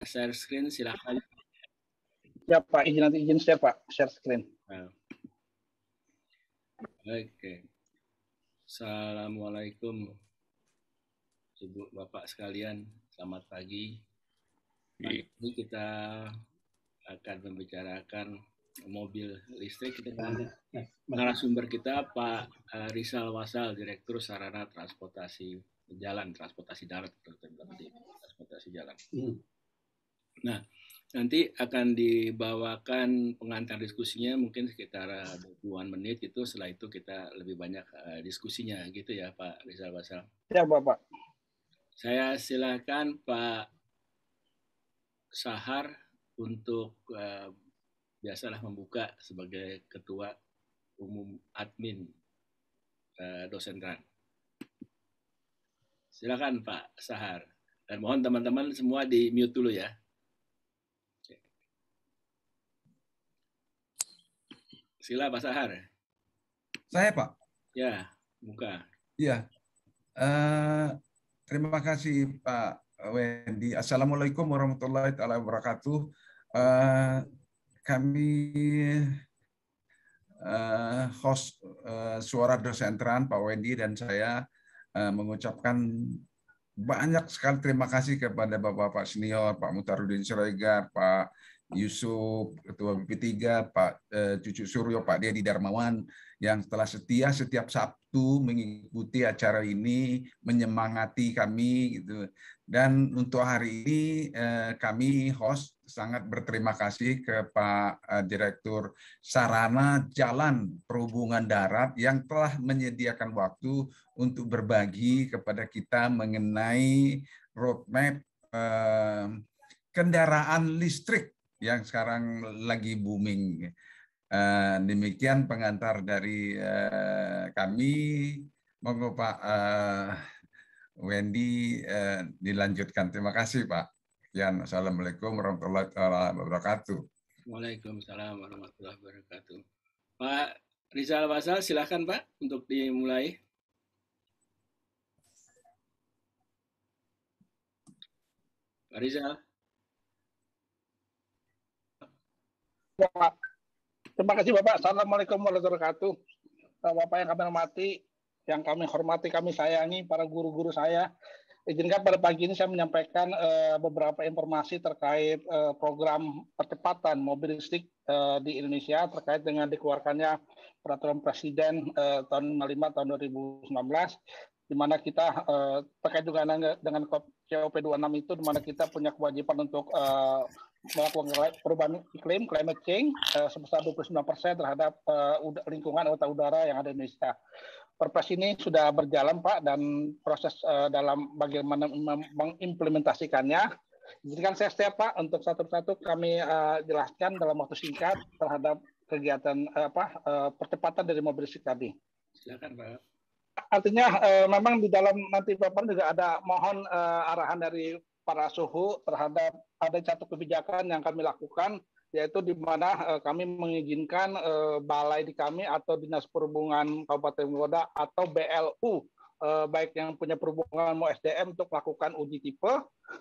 share screen silakan. Ya Pak, izin share Pak, share screen. Oke. Assalamualaikum Ibu Bapak sekalian, selamat pagi. Pagi ini kita akan membicarakan mobil listrik dengan narasumber kita Pak Rizal Wasal, Direktur Sarana Transportasi Jalan, Transportasi Darat, Transportasi Jalan. Nah, nanti akan dibawakan pengantar diskusinya mungkin sekitar 20-an menit itu, setelah itu kita lebih banyak diskusinya gitu ya Pak Rizal Wasal. Ya Bapak. Saya silakan Pak Sahar untuk biasalah membuka sebagai Ketua Umum Admin Dosentran. Silakan Pak Sahar. Dan mohon teman-teman semua di mute dulu ya. Sila Pak Sahar. Saya Pak. Ya, buka. Iya. Terima kasih Pak Wendy. Assalamualaikum warahmatullahi wabarakatuh. Kami host Suara Dosentran, Pak Wendy dan saya mengucapkan banyak sekali terima kasih kepada Bapak-Bapak senior, Pak Mutarudin Siregar, Pak Yusuf, Ketua BP3, Pak Cucu Suryo, Pak Dedi Darmawan, yang telah setia setiap Sabtu mengikuti acara ini, menyemangati kami, gitu. Dan untuk hari ini kami host sangat berterima kasih ke Pak Direktur Sarana Jalan Perhubungan Darat yang telah menyediakan waktu untuk berbagi kepada kita mengenai roadmap kendaraan listrik yang sekarang lagi booming. Demikian pengantar dari kami. Monggo Pak Wendy dilanjutkan. Terima kasih Pak. Sekian. Assalamualaikum warahmatullahi wabarakatuh. Waalaikumsalam warahmatullahi wabarakatuh. Pak Rizal Wasal, silakan Pak untuk dimulai. Pak Rizal. Bapak. Terima kasih Bapak. Assalamualaikum warahmatullahi wabarakatuh. Bapak yang kami hormati, yang kami hormati, kami sayangi, para guru-guru saya. Izinkan pada pagi ini saya menyampaikan beberapa informasi terkait program percepatan mobil listrik di Indonesia terkait dengan dikeluarkannya peraturan Presiden tahun 55 tahun 2019, di mana kita terkait juga dengan COP 26 itu, di mana kita punya kewajiban untuk melakukan perubahan iklim, climate change, sebesar 29% terhadap lingkungan atau udara yang ada di Indonesia. Perpres ini sudah berjalan Pak, dan proses dalam bagaimana mengimplementasikannya. Izinkan saya step Pak untuk satu-satu kami jelaskan dalam waktu singkat terhadap kegiatan percepatan dari mobil listrik tadi. Silakan Pak. Artinya memang di dalam nanti Bapak juga ada mohon arahan dari para suhu terhadap ada satu kebijakan yang kami lakukan, yaitu di mana kami mengizinkan balai di kami atau Dinas Perhubungan Kabupaten Kota atau BLU, baik yang punya perhubungan mau SDM, untuk melakukan uji tipe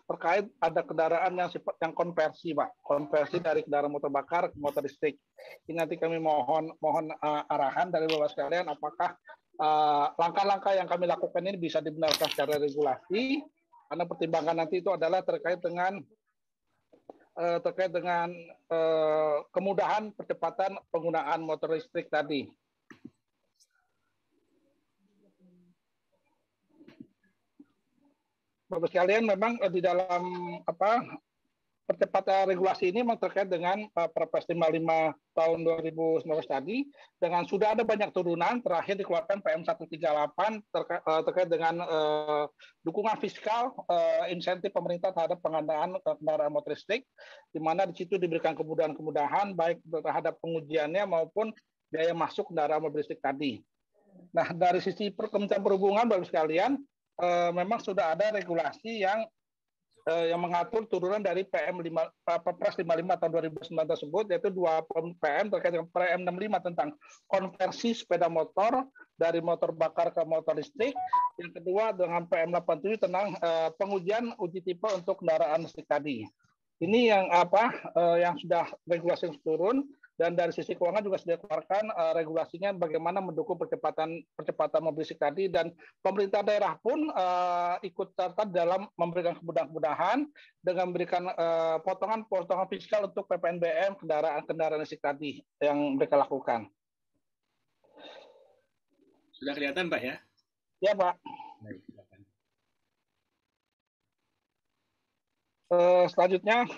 terkait ada kendaraan yang sifat yang konversi Pak, konversi dari kendaraan motor bakar ke motor listrik. Ini nanti kami mohon arahan dari Bapak sekalian, apakah langkah-langkah yang kami lakukan ini bisa dibenarkan secara regulasi, karena pertimbangan nanti itu adalah terkait dengan kemudahan percepatan penggunaan motor listrik tadi. Bapak sekalian, memang di dalam percepatan regulasi ini memang terkait dengan Perpres 55 tahun 2019 tadi, dengan sudah ada banyak turunan, terakhir dikeluarkan PM 138 terkait dengan dukungan fiskal insentif pemerintah terhadap pengadaan kendaraan motor listrik, di mana di situ diberikan kemudahan-kemudahan baik terhadap pengujiannya maupun biaya masuk kendaraan mobil listrik tadi. Nah, dari sisi Kementerian Perhubungan Bapak sekalian, memang sudah ada regulasi yang mengatur turunan dari Perpres 55 tahun 2009 tersebut, yaitu 2 PM terkait dengan PM 65 tentang konversi sepeda motor dari motor bakar ke motor listrik. Yang kedua dengan PM 87 tentang pengujian uji tipe untuk kendaraan listrik tadi. Ini yang yang sudah regulasi turun, dan dari sisi keuangan juga sudah dikeluarkan regulasinya bagaimana mendukung percepatan mobil listrik tadi, dan pemerintah daerah pun ikut serta dalam memberikan kemudahan-kemudahan dengan memberikan potongan-potongan fiskal untuk PPNBM kendaraan listrik tadi yang mereka lakukan. Sudah kelihatan, Pak ya? Ya, Pak. Baik, silakan. Selanjutnya,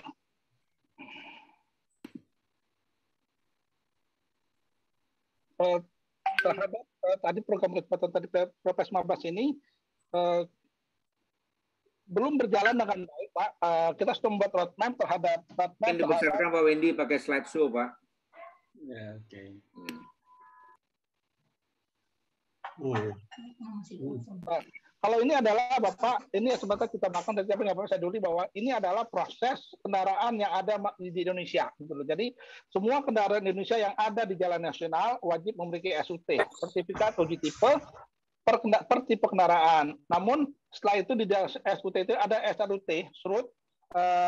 terhadap tadi program kecepatan tadi Perpres 15 ini belum berjalan dengan baik, Pak. Kita sudah membuat roadmap terhadap Mungkin dibesarkan Pak Wendy pakai slideshow, Pak. Ya, oke. Kalau ini adalah Bapak, ini sebenarnya kita makan dari apa saya dulu bahwa ini adalah proses kendaraan yang ada di Indonesia. Gitu. Jadi semua kendaraan Indonesia yang ada di jalan nasional wajib memiliki SUT, sertifikat uji tipe per tipe kendaraan. Namun setelah itu di SUT itu ada SRUT, surut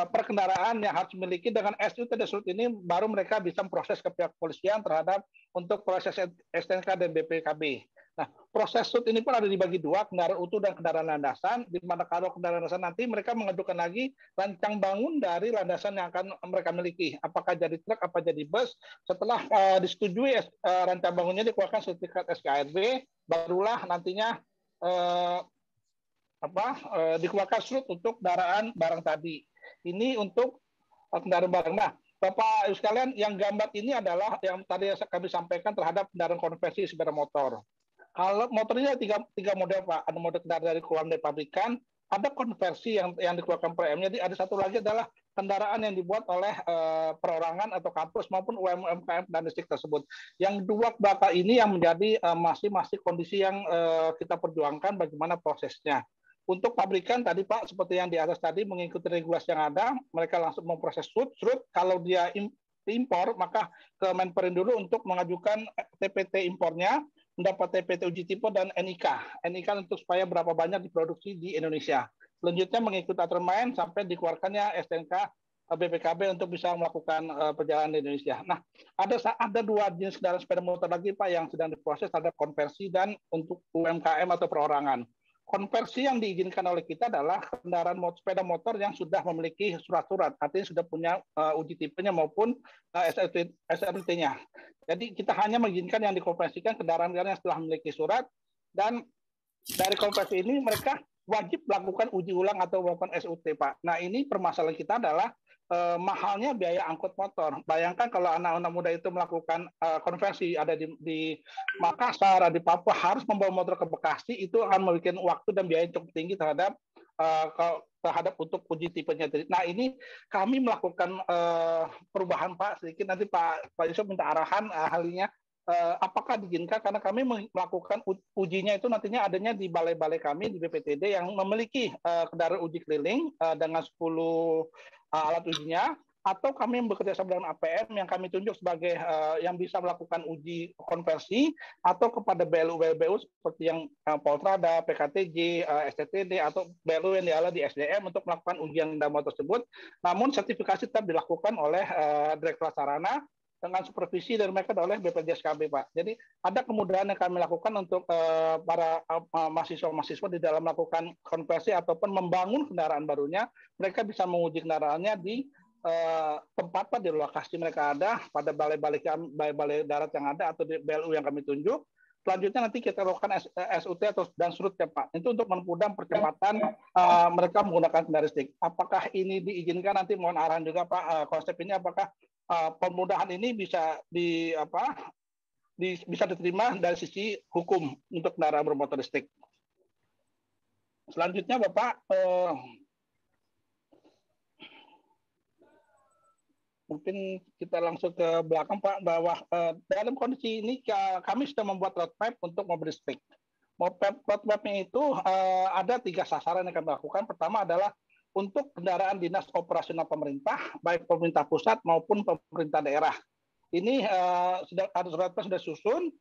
per kendaraan yang harus memiliki. Dengan SUT dan surut ini baru mereka bisa memproses ke pihak kepolisian terhadap untuk proses STNK dan BPKB. Nah, proses surut ini pun ada dibagi dua, kendaraan utuh dan kendaraan landasan, di mana kalau kendaraan landasan nanti mereka mengajukan lagi rancang bangun dari landasan yang akan mereka miliki. Apakah jadi truk, apa jadi bus. Setelah disetujui rancang bangunnya dikeluarkan sertifikat SKRB, barulah nantinya dikeluarkan surut untuk kendaraan barang tadi. Ini untuk kendaraan barang. Nah, Bapak Ibu sekalian, yang gambar ini adalah yang tadi kami sampaikan terhadap kendaraan konversi sepeda motor. Kalau motornya tiga model, Pak. Ada model kendaraan dari keluaran dari pabrikan, ada konversi yang dikeluarkan per M. Jadi ada satu lagi adalah kendaraan yang dibuat oleh perorangan atau kampus maupun UMKM dan listrik tersebut. Yang dua bakal ini yang menjadi masih kondisi yang kita perjuangkan bagaimana prosesnya. Untuk pabrikan tadi Pak, seperti yang di atas tadi mengikuti regulasi yang ada, mereka langsung memproses surut. Kalau dia impor, maka ke Menperin dulu untuk mengajukan TPT impornya, mendapat TPT uji tipe dan NIK. NIK untuk supaya berapa banyak diproduksi di Indonesia. Selanjutnya mengikuti aturan main sampai dikeluarkannya STNK BPKB untuk bisa melakukan perjalanan di Indonesia. Nah, ada dua jenis kendaraan sepeda motor lagi Pak yang sedang diproses, ada konversi dan untuk UMKM atau perorangan. Konversi yang diizinkan oleh kita adalah kendaraan sepeda motor yang sudah memiliki surat-surat, artinya sudah punya uji tipenya maupun SRT-nya. Jadi kita hanya mengizinkan yang dikonversikan kendaraan-kendaraan yang setelah memiliki surat, dan dari konversi ini mereka wajib melakukan uji ulang atau melakukan SUT, Pak. Nah, ini permasalahan kita adalah mahalnya biaya angkut motor. Bayangkan kalau anak-anak muda itu melakukan konversi ada di Makassar, di Papua, harus membawa motor ke Bekasi, itu akan membuat waktu dan biaya cukup tinggi terhadap untuk uji tipenya. Nah, ini kami melakukan perubahan Pak sedikit. Nanti Pak Yusuf minta arahan ahlinya. Apakah diizinkan, karena kami melakukan ujinya itu nantinya adanya di balai-balai kami di BPTD yang memiliki kendaraan uji keliling dengan 10 alat ujinya, atau kami bekerja sama dengan APM yang kami tunjuk sebagai yang bisa melakukan uji konversi, atau kepada BLU seperti yang Poltrada, PKTJ, STTD, atau BLU yang diala di SDM untuk melakukan ujian demo tersebut. Namun sertifikasi tetap dilakukan oleh Direktorat Sarana dengan supervisi dari mereka oleh BPJSKB, Pak. Jadi ada kemudahan yang kami lakukan untuk para mahasiswa-mahasiswa di dalam melakukan konversi ataupun membangun kendaraan barunya. Mereka bisa menguji kendaraannya di tempat Pak, di lokasi mereka ada, pada balai-balai darat yang ada atau di BLU yang kami tunjuk. Selanjutnya nanti kita lakukan SUT dan surutnya Pak. Itu untuk mempermudah percepatan mereka menggunakan kendaraan listrik. Apakah ini diizinkan, nanti mohon arahan juga Pak, konsep ini apakah pemudahan ini bisa bisa diterima dari sisi hukum untuk kendaraan bermotor listrik. Selanjutnya Bapak, mungkin kita langsung ke belakang Pak, bahwa dalam kondisi ini kami sudah membuat roadmap untuk mobil listrik. Roadmapnya itu ada 3 sasaran yang kami lakukan. Pertama adalah untuk kendaraan dinas operasional pemerintah, baik pemerintah pusat maupun pemerintah daerah. Ini sudah susun.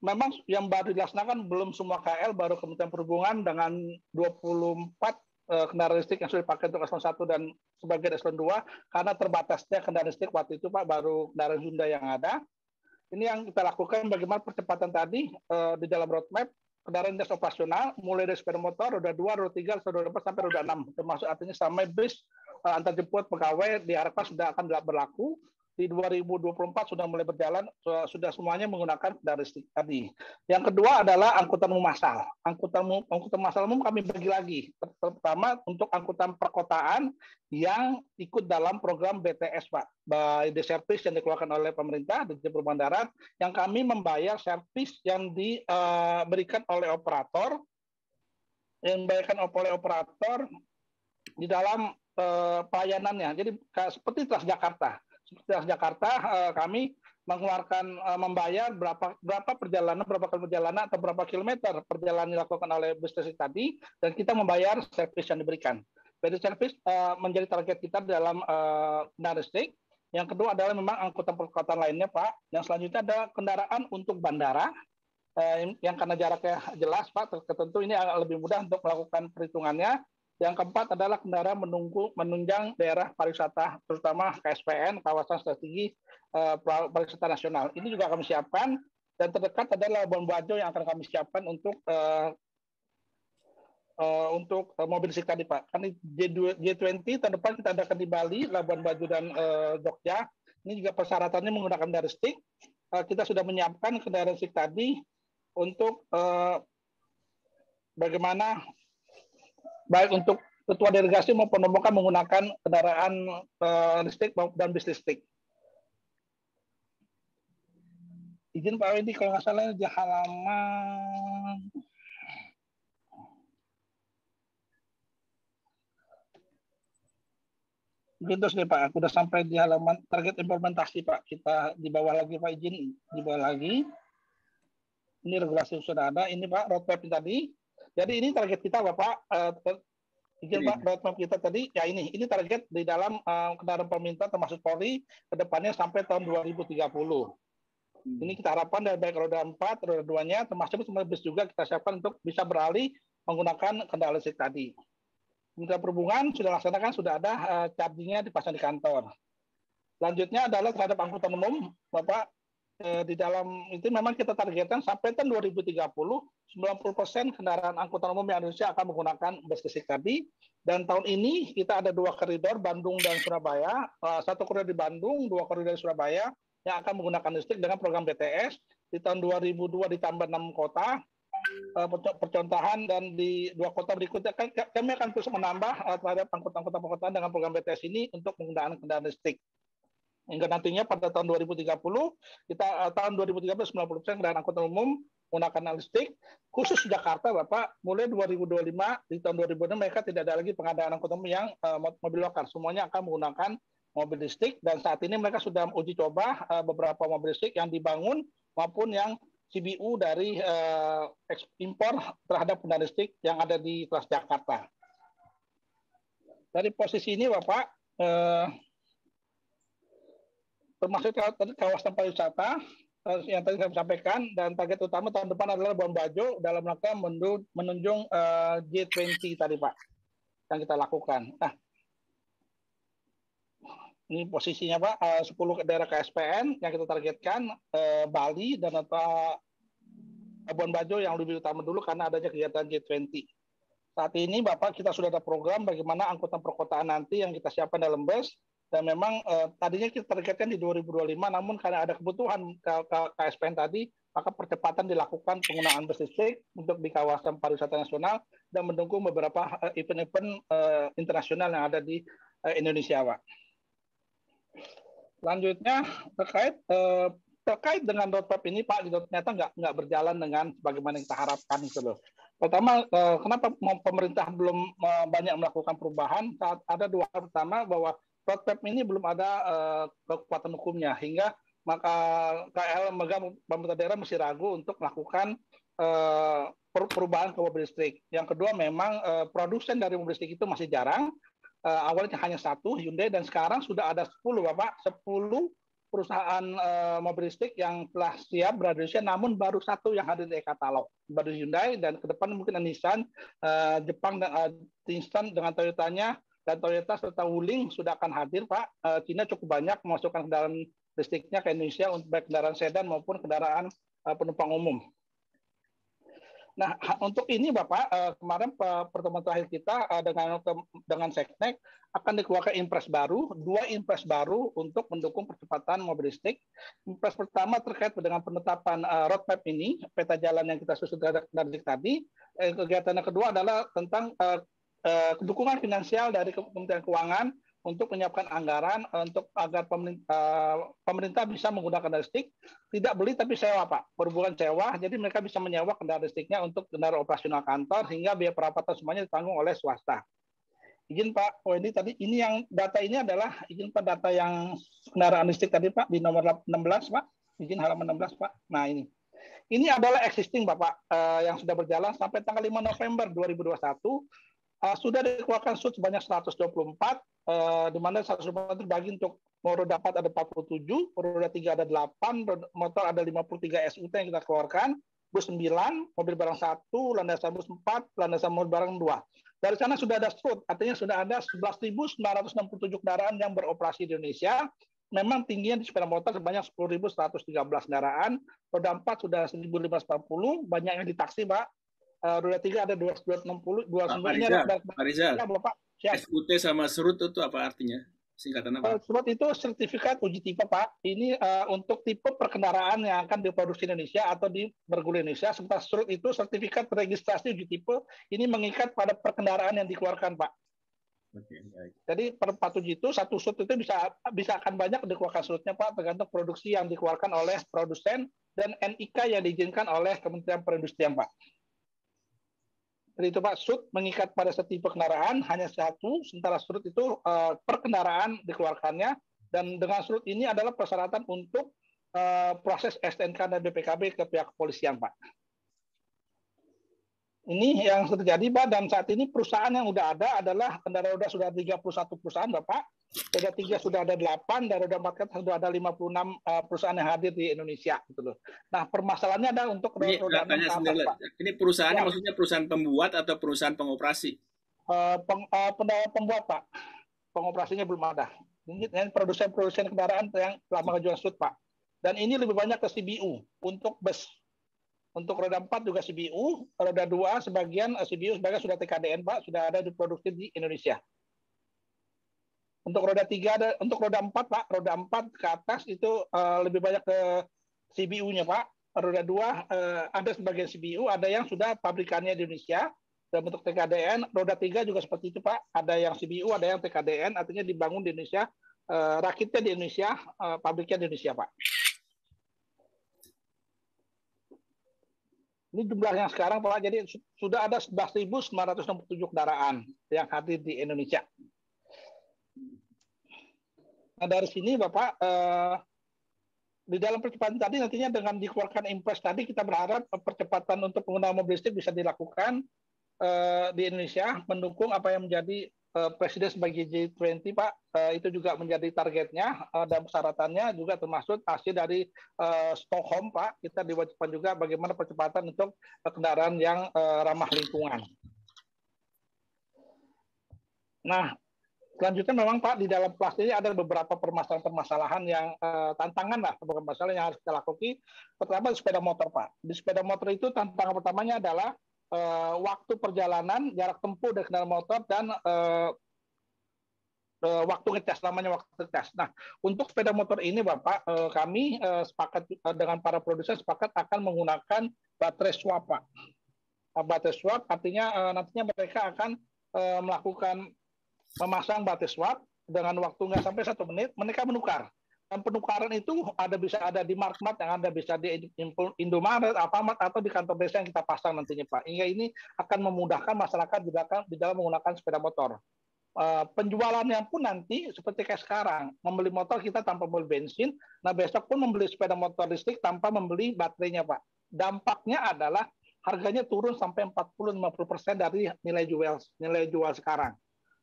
Memang yang baru dilaksanakan belum semua KL, baru Kementerian Perhubungan dengan 24 kendaraan listrik yang sudah dipakai untuk eselon 1 dan sebagian eselon 2 karena terbatasnya kendaraan listrik waktu itu Pak, baru kendaraan Hyundai yang ada. Ini yang kita lakukan bagaimana percepatan tadi di dalam roadmap kendaraan dinas operasional mulai dari sepeda motor, roda 2, roda 3, roda 4 sampai roda 6, termasuk artinya sampai bis antar jemput pegawai diharapkan sudah akan berlaku. Di 2024 sudah mulai berjalan, sudah semuanya menggunakan kendaraan listrik tadi. Yang kedua adalah angkutan umum massal. Angkutan massal umum kami bagi lagi. Pertama untuk angkutan perkotaan yang ikut dalam program BTS Pak, by the service yang dikeluarkan oleh pemerintah di Perumahan Darat, yang kami membayar servis yang diberikan oleh operator, di dalam pelayanannya. Jadi seperti Transjakarta. Kami mengeluarkan membayar berapa perjalanan, berapa kali perjalanan atau berapa kilometer perjalanan dilakukan oleh bus listrik tadi, dan kita membayar servis yang diberikan. Jadi servis menjadi target kita dalam kendaraan listrik. Yang kedua adalah memang angkutan perkotaan lainnya Pak. Yang selanjutnya ada kendaraan untuk bandara yang karena jaraknya jelas Pak, tentu ini agak lebih mudah untuk melakukan perhitungannya. Yang keempat adalah kendaraan menunjang daerah pariwisata, terutama KSPN, kawasan strategi pariwisata nasional. Ini juga kami siapkan, dan terdekat adalah Labuan Bajo yang akan kami siapkan untuk mobil listrik tadi Pak. Kan G20 tahun depan kita adakan di Bali, Labuan Bajo dan Jogja. Ini juga persyaratannya menggunakan kendaraan listrik. Kita sudah menyiapkan kendaraan listrik tadi untuk bagaimana baik untuk ketua delegasi maupun rombongan menggunakan kendaraan listrik dan bis listrik. Izin Pak Wendy, kalau nggak salah di halaman terus nih Pak, aku udah sampai di halaman target implementasi Pak. Kita di bawah lagi Pak, izin di bawah lagi. Ini regulasi sudah ada. Ini Pak roadmap tadi. Jadi ini target kita Bapak. Izin Pak, roadmap kita tadi ya ini target di dalam kendaraan pemerintah termasuk Polri ke depannya sampai tahun 2030. Ini kita harapkan dari baik roda 4, roda 2-nya termasuk semua bis juga kita siapkan untuk bisa beralih menggunakan kendaraan listrik tadi. Kementerian Perhubungan sudah laksanakan, sudah ada chargingnya dipasang di kantor. Selanjutnya adalah terhadap angkutan umum, Bapak, di dalam itu memang kita targetkan sampai tahun 2030, 90% kendaraan angkutan umum yang Indonesia akan menggunakan bus listrik tadi. Dan tahun ini kita ada 2 koridor, Bandung dan Surabaya, 1 koridor di Bandung, 2 koridor di Surabaya, yang akan menggunakan listrik dengan program BTS. Di tahun 2002 ditambah 6 kota, percontohan, dan di 2 kota berikutnya kami akan terus menambah terhadap angkutan perkotaan dengan program BTS ini untuk penggunaan kendaraan listrik. Hingga nantinya pada tahun 2030, tahun 2030 90% kendaraan angkutan umum menggunakan listrik. Khusus Jakarta Bapak, mulai 2025 di tahun 2026 mereka tidak ada lagi pengadaan angkutan umum yang mobil lokal. Semuanya akan menggunakan mobil listrik, dan saat ini mereka sudah uji coba beberapa mobil listrik yang dibangun maupun yang CBU dari impor terhadap kendaraan listrik yang ada di Transjakarta. Dari posisi ini Bapak, termasuk tadi kawasan pariwisata yang tadi saya sampaikan, dan target utama tahun depan adalah Labuan Bajo dalam rangka menunjung G20 tadi Pak yang kita lakukan. Nah, ini posisinya Pak, 10 daerah KSPN yang kita targetkan, Bali dan Labuan Bajo yang lebih utama dulu karena adanya kegiatan G20. Saat ini Bapak kita sudah ada program bagaimana angkutan perkotaan nanti yang kita siapkan dalam bus, dan memang tadinya kita targetkan di 2025, namun karena ada kebutuhan KSPN tadi, maka percepatan dilakukan penggunaan bus listrik untuk di kawasan pariwisata nasional dan mendukung beberapa event-event internasional yang ada di Indonesia Pak. Selanjutnya terkait dengan roadmap ini Pak, ternyata nggak berjalan dengan bagaimana yang kita harapkan itu loh. Pertama, kenapa pemerintah belum banyak melakukan perubahan? Saat ada 2 hal. Pertama, bahwa roadmap ini belum ada kekuatan hukumnya, hingga maka KL pemerintah daerah masih ragu untuk melakukan perubahan ke mobil listrik. Yang kedua, memang produsen dari mobil listrik itu masih jarang. Awalnya hanya 1 Hyundai, dan sekarang sudah ada 10 Bapak, 10 perusahaan mobil listrik yang telah siap berada di Indonesia, namun baru satu yang hadir di e-katalog, baru Hyundai, dan ke depan mungkin Nissan, Jepang dan Nissan dengan Toyotanya, dan Toyota serta Wuling sudah akan hadir, Pak. Cina cukup banyak memasukkan kendaraan listriknya ke Indonesia untuk baik kendaraan sedan maupun kendaraan penumpang umum. Nah, untuk ini Bapak, kemarin pertemuan terakhir kita dengan Seknek akan dikeluarkan impres baru, 2 impres baru untuk mendukung percepatan mobil listrik. Impres pertama terkait dengan penetapan roadmap ini, peta jalan yang kita susun dari tadi. Kegiatan yang kedua adalah tentang dukungan finansial dari Kementerian Keuangan untuk menyiapkan anggaran untuk agar pemerintah bisa menggunakan listrik, tidak beli tapi sewa, Pak, berbulan sewa, jadi mereka bisa menyewa kendaraan listriknya untuk kendaraan operasional kantor hingga biaya perawatan semuanya ditanggung oleh swasta. Izin Pak Wendy, tadi ini yang data ini adalah izin Pak, data yang kendaraan listrik tadi Pak di nomor 16 Pak, izin halaman 16 Pak. Nah ini adalah existing Bapak yang sudah berjalan sampai tanggal 5 November 2021. Sudah dikeluarkan SUT sebanyak 124, di mana 124 terbagi untuk roda 4 ada 47, roda 3 ada 8, motor ada 53 SUT yang kita keluarkan, bus 9, mobil barang 1, landasan bus 4, landasan mobil barang 2. Dari sana sudah ada SUT, artinya sudah ada 11.967 kendaraan yang beroperasi di Indonesia. Memang tingginya di sepeda motor sebanyak 10.113 kendaraan, roda 4 sudah 1.540, banyak yang di taksi, Pak. Roda 3 ada 260, 29. Pak Rizal, ya, Bapak. Siap. SUT sama SRUT itu apa artinya? Singkatan apa? SRUT itu sertifikat uji tipe, Pak. Ini untuk tipe perkendaraan yang akan diproduksi Indonesia atau bergulir Indonesia. Sementara SRUT itu sertifikat registrasi uji tipe. Ini mengikat pada perkendaraan yang dikeluarkan, Pak. Oke, baik. Jadi per 47 itu satu SRUT itu bisa akan banyak dikeluarkan SRUT-nya, Pak, tergantung produksi yang dikeluarkan oleh produsen dan NIK yang diizinkan oleh Kementerian Perindustrian, Pak. Jadi itu Pak, SRUT mengikat pada setipe kendaraan hanya satu, sementara SRUT itu per kendaraan dikeluarkannya, dan dengan SRUT ini adalah persyaratan untuk proses STNK dan BPKB ke pihak kepolisian, Pak. Ini yang terjadi, Pak, dan saat ini perusahaan yang sudah ada adalah kendaraan roda sudah 31 perusahaan, Bapak. Roda 3 sudah ada 8, dan roda 4 kan sudah ada 56 perusahaan yang hadir di Indonesia. Gitu loh. Nah, permasalahannya ada untuk roda 6 ke atas, Pak. Ini perusahaannya Ya. Maksudnya perusahaan pembuat atau perusahaan pengoperasi? Pembuat, Pak. Pengoperasinya belum ada. Ini produsen kendaraan yang telah mengajukan SRUT, Pak. Dan ini lebih banyak ke CBU untuk bus. Untuk roda 4 juga CBU, roda 2 sebagian CBU sebagian sudah TKDN, Pak, sudah ada diproduksi di Indonesia. Untuk roda 3 ada, untuk roda 4, Pak, roda 4 ke atas itu lebih banyak ke CBU-nya, Pak. Roda 2 ada sebagian CBU, ada yang sudah pabrikannya di Indonesia dan bentuk TKDN. Roda 3 juga seperti itu, Pak. Ada yang CBU, ada yang TKDN, artinya dibangun di Indonesia, rakitnya di Indonesia, pabriknya di Indonesia, Pak. Ini jumlah yang sekarang, Pak, jadi sudah ada 11.967 kendaraan yang hadir di Indonesia. Nah, dari sini, Bapak, di dalam percepatan tadi nantinya dengan dikeluarkan impres tadi, kita berharap percepatan untuk penggunaan mobil listrik bisa dilakukan di Indonesia, mendukung apa yang menjadi Presiden sebagai G20, Pak, itu juga menjadi targetnya dan persyaratannya juga termasuk hasil dari Stockholm, Pak. Kita diwajibkan juga bagaimana percepatan untuk kendaraan yang ramah lingkungan. Nah, selanjutnya memang Pak, di dalam plastik ini ada beberapa permasalahan-permasalahan yang tantangan lah, beberapa masalah yang harus kita lakukan. Pertama, sepeda motor, Pak. Di sepeda motor itu tantangan pertamanya adalah waktu perjalanan, jarak tempuh dari kendaraan motor, dan waktu ngecas, namanya waktu ngecas. Nah, untuk sepeda motor ini, Bapak, kami sepakat dengan para produsen sepakat akan menggunakan baterai swap, Pak. Baterai swap artinya nantinya mereka akan melakukan memasang baterai swap dengan waktu nggak sampai 1 menit, mereka menukar. Dan penukaran itu bisa ada di Markmart, yang ada bisa di Indomaret, Alfamart, atau di kantor desa yang kita pasang nantinya, Pak. Hingga ini akan memudahkan masyarakat di dalam menggunakan sepeda motor. Penjualannya pun nanti seperti kayak sekarang, membeli motor kita tanpa membeli bensin, nah besok pun membeli sepeda motor listrik tanpa membeli baterainya, Pak. Dampaknya adalah harganya turun sampai 40-50% dari nilai jual sekarang.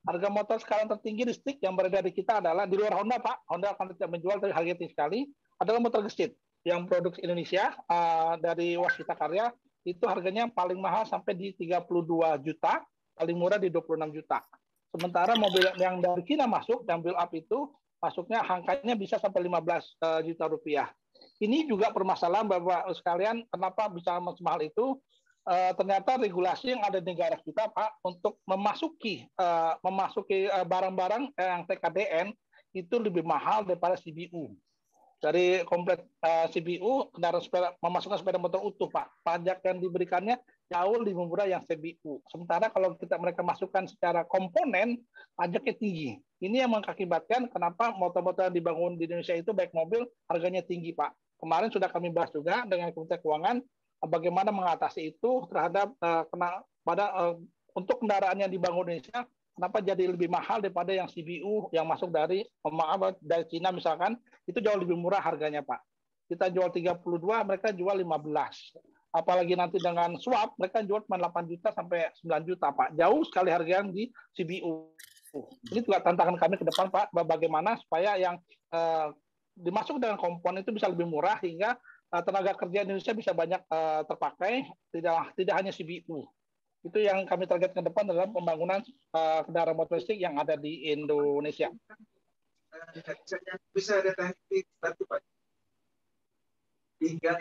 Harga motor sekarang tertinggi listrik yang beredar di kita adalah di luar Honda, Pak. Honda akan tidak menjual, tapi harga tinggi sekali. Adalah motor gesit yang produksi Indonesia dari Waskita Karya. Itu harganya paling mahal sampai di 32 juta, paling murah di 26 juta. Sementara mobil yang dari Cina masuk, yang build up itu, masuknya angkanya bisa sampai 15 juta rupiah. Ini juga permasalahan Bapak sekalian, kenapa bisa mahal itu? Ternyata regulasi yang ada di negara kita, Pak, untuk memasuki barang-barang yang TKDN itu lebih mahal daripada CBU. Dari komplit CBU, memasukkan sepeda motor utuh, Pak. Pajak yang diberikannya jauh lebih murah yang CBU. Sementara kalau mereka masukkan secara komponen, pajaknya tinggi. Ini yang mengakibatkan kenapa motor-motor yang dibangun di Indonesia itu, baik mobil, harganya tinggi, Pak. Kemarin sudah kami bahas juga dengan Kementerian Keuangan, bagaimana mengatasi itu terhadap untuk kendaraan yang dibangun di Indonesia, kenapa jadi lebih mahal daripada yang CBU yang masuk dari Cina misalkan, itu jauh lebih murah harganya, Pak. Kita jual 32, mereka jual 15. Apalagi nanti dengan swap, mereka jual cuma 8 juta sampai 9 juta, Pak. Jauh sekali harga yang di CBU. Ini juga tantangan kami ke depan, Pak, bagaimana supaya yang dimasuk dengan komponen itu bisa lebih murah hingga tenaga kerja Indonesia bisa banyak terpakai, tidak hanya CBU. Itu yang kami target ke depan dalam pembangunan kendaraan motor listrik yang ada di Indonesia. Bisa ada teknik satu, Pak. Tinggal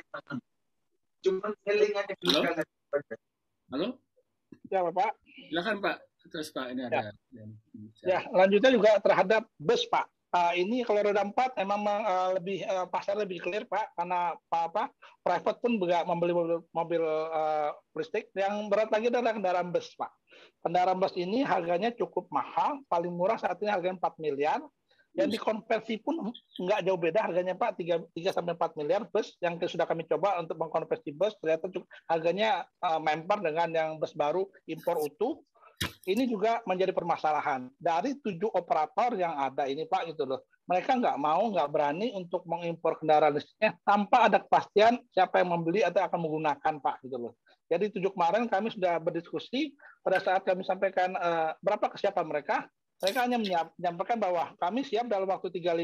cuma selingan yang Halo? Ya, Bapak. Silakan, Pak. Terus, Pak, ini ada. Ya, lanjutnya juga terhadap bus, Pak. Ini kalau roda 4 memang pasar lebih clear, Pak, karena private pun juga membeli mobil listrik. Yang berat lagi adalah kendaraan bus, Pak. Kendaraan bus ini harganya cukup mahal, paling murah saat ini harganya 4 miliar. Yang dikonversi pun nggak jauh beda harganya, Pak, 3-4 miliar bus yang sudah kami coba untuk mengkonversi bus, ternyata harganya member dengan yang bus baru impor utuh. Ini juga menjadi permasalahan. Dari 7 operator yang ada ini, Pak, gitu loh. Mereka nggak berani untuk mengimpor kendaraan listriknya tanpa ada kepastian siapa yang membeli atau akan menggunakan, Pak, gitu loh. Jadi 7 kemarin kami sudah berdiskusi, pada saat kami sampaikan berapa kesiapan mereka hanya menyampaikan bahwa kami siap dalam waktu 3-5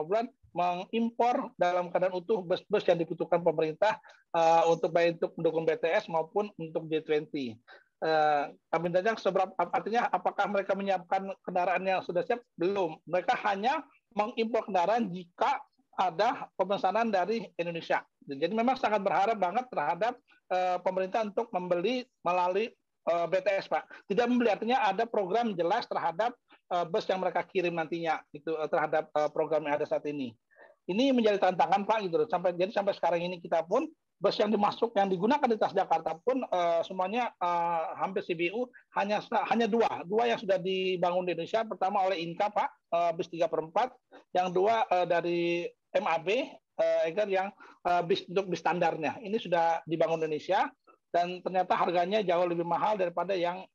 bulan mengimpor dalam keadaan utuh bus-bus yang dibutuhkan pemerintah untuk baik untuk mendukung BTS maupun untuk G20. Kami tanya artinya apakah mereka menyiapkan kendaraan yang sudah siap? Belum. Mereka hanya mengimpor kendaraan jika ada pemesanan dari Indonesia. Jadi memang sangat berharap banget terhadap pemerintah untuk membeli melalui BTS, Pak. Tidak membeli, artinya ada program jelas terhadap bus yang mereka kirim nantinya itu terhadap program yang ada saat ini. Ini menjadi tantangan, Pak, gitu. Sampai sekarang ini kita pun bus yang digunakan di Transjakarta pun semuanya hampir CBU hanya dua yang sudah dibangun di Indonesia. Pertama oleh Inka, Pak, bis 3/4, yang dua dari MAB yang untuk bis standarnya. Ini sudah dibangun di Indonesia dan ternyata harganya jauh lebih mahal daripada yang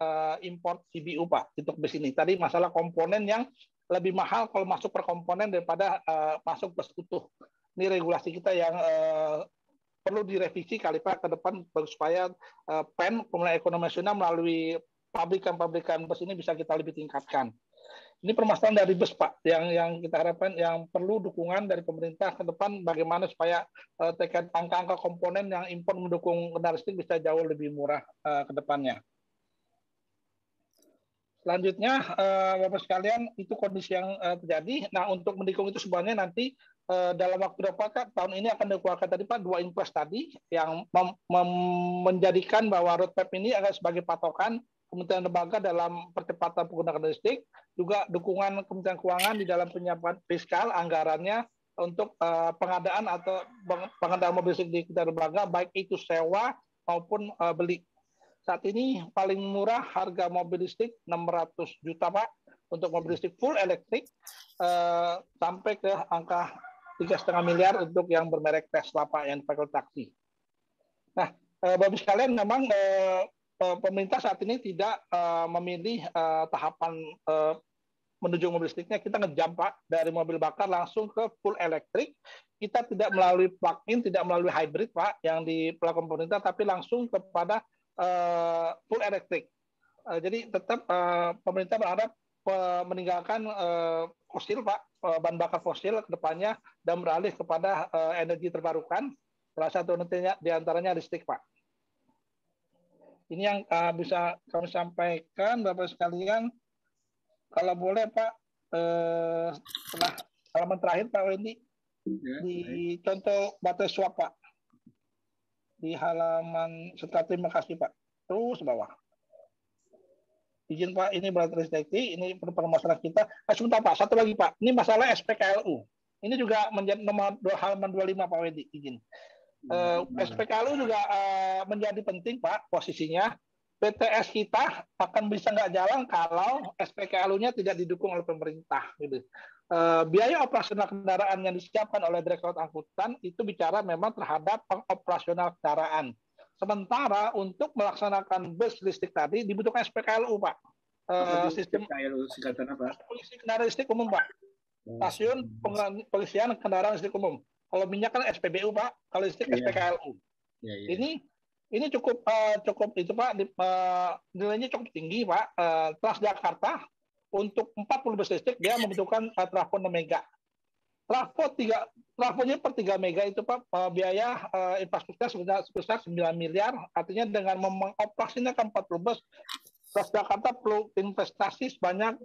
import CBU, Pak, untuk bis ini. Tadi masalah komponen yang lebih mahal kalau masuk per komponen daripada masuk bus utuh. Ini regulasi kita yang perlu direvisi kali, Pak, ke depan supaya pemulihan ekonomi nasional melalui pabrikan-pabrikan bus ini bisa kita lebih tingkatkan. Ini permasalahan dari bus, Pak, yang kita harapkan yang perlu dukungan dari pemerintah ke depan bagaimana supaya terkait angka-angka komponen yang impor mendukung kendaraan listrik bisa jauh lebih murah ke depannya. Selanjutnya, Bapak sekalian, itu kondisi yang terjadi. Nah, untuk mendukung itu sebenarnya nanti dalam waktu dekat tahun ini akan dikeluarkan tadi, Pak, 2 impres tadi yang menjadikan bahwa roadmap ini akan sebagai patokan Kementerian Lembaga dalam percepatan penggunaan listrik, juga dukungan Kementerian Keuangan di dalam penyiapan fiskal anggarannya untuk pengadaan atau pengadaan mobil listrik di Kementerian Lembaga, baik itu sewa maupun beli. Saat ini paling murah harga mobil listrik 600 juta, Pak, untuk mobil listrik full elektrik sampai ke angka 3,5 miliar untuk yang bermerek Tesla, Pak, yang dipakai taksi. Nah, Bapak sekalian, memang pemerintah saat ini tidak memilih tahapan menuju mobil listriknya. Kita ngejam, Pak, dari mobil bakar langsung ke full elektrik. Kita tidak melalui plug-in, tidak melalui hybrid, Pak, yang dilakukan pemerintah, tapi langsung kepada full elektrik. Jadi tetap pemerintah berharap meninggalkan fosil, Pak, bahan bakar fosil ke depannya dan beralih kepada energi terbarukan. Salah satu nantinya diantaranya listrik, Pak. Ini yang bisa kami sampaikan, Bapak sekalian. Kalau boleh, Pak, setelah halaman terakhir, Pak Wendy, di contoh baterai swap, Pak. Di halaman setelah terima kasih, Pak. Terus bawah. Izin Pak, ini baterai listrik, ini permasalahan kita. Sebentar Pak, satu lagi Pak. Ini masalah SPKLU. Ini juga menjadi nomor halaman 25 Pak Wedi, izin. SPKLU juga menjadi penting Pak posisinya. BTS kita akan bisa nggak jalan kalau SPKLU-nya tidak didukung oleh pemerintah. Gitu. Biaya operasional kendaraan yang disiapkan oleh Direktorat Angkutan itu bicara memang terhadap operasional kendaraan. Sementara untuk melaksanakan bus listrik tadi dibutuhkan SPKLU, Pak. Sistem SPKLU singkatan apa? Polisi kendaraan listrik umum, Pak. Stasiun Polisian Kendaraan Listrik Umum. Kalau minyak kan SPBU, Pak. Kalau listrik SPKLU. Ini cukup itu Pak. Nilainya cukup tinggi, Pak. Transjakarta untuk 40 bus listrik dia membutuhkan trafo 6 mega. Trafonya per 3 mega itu Pak, biaya infrastruktur sebesar 9 miliar. Artinya dengan mengoperasikan 40 bus, Transjakarta perlu investasi sebanyak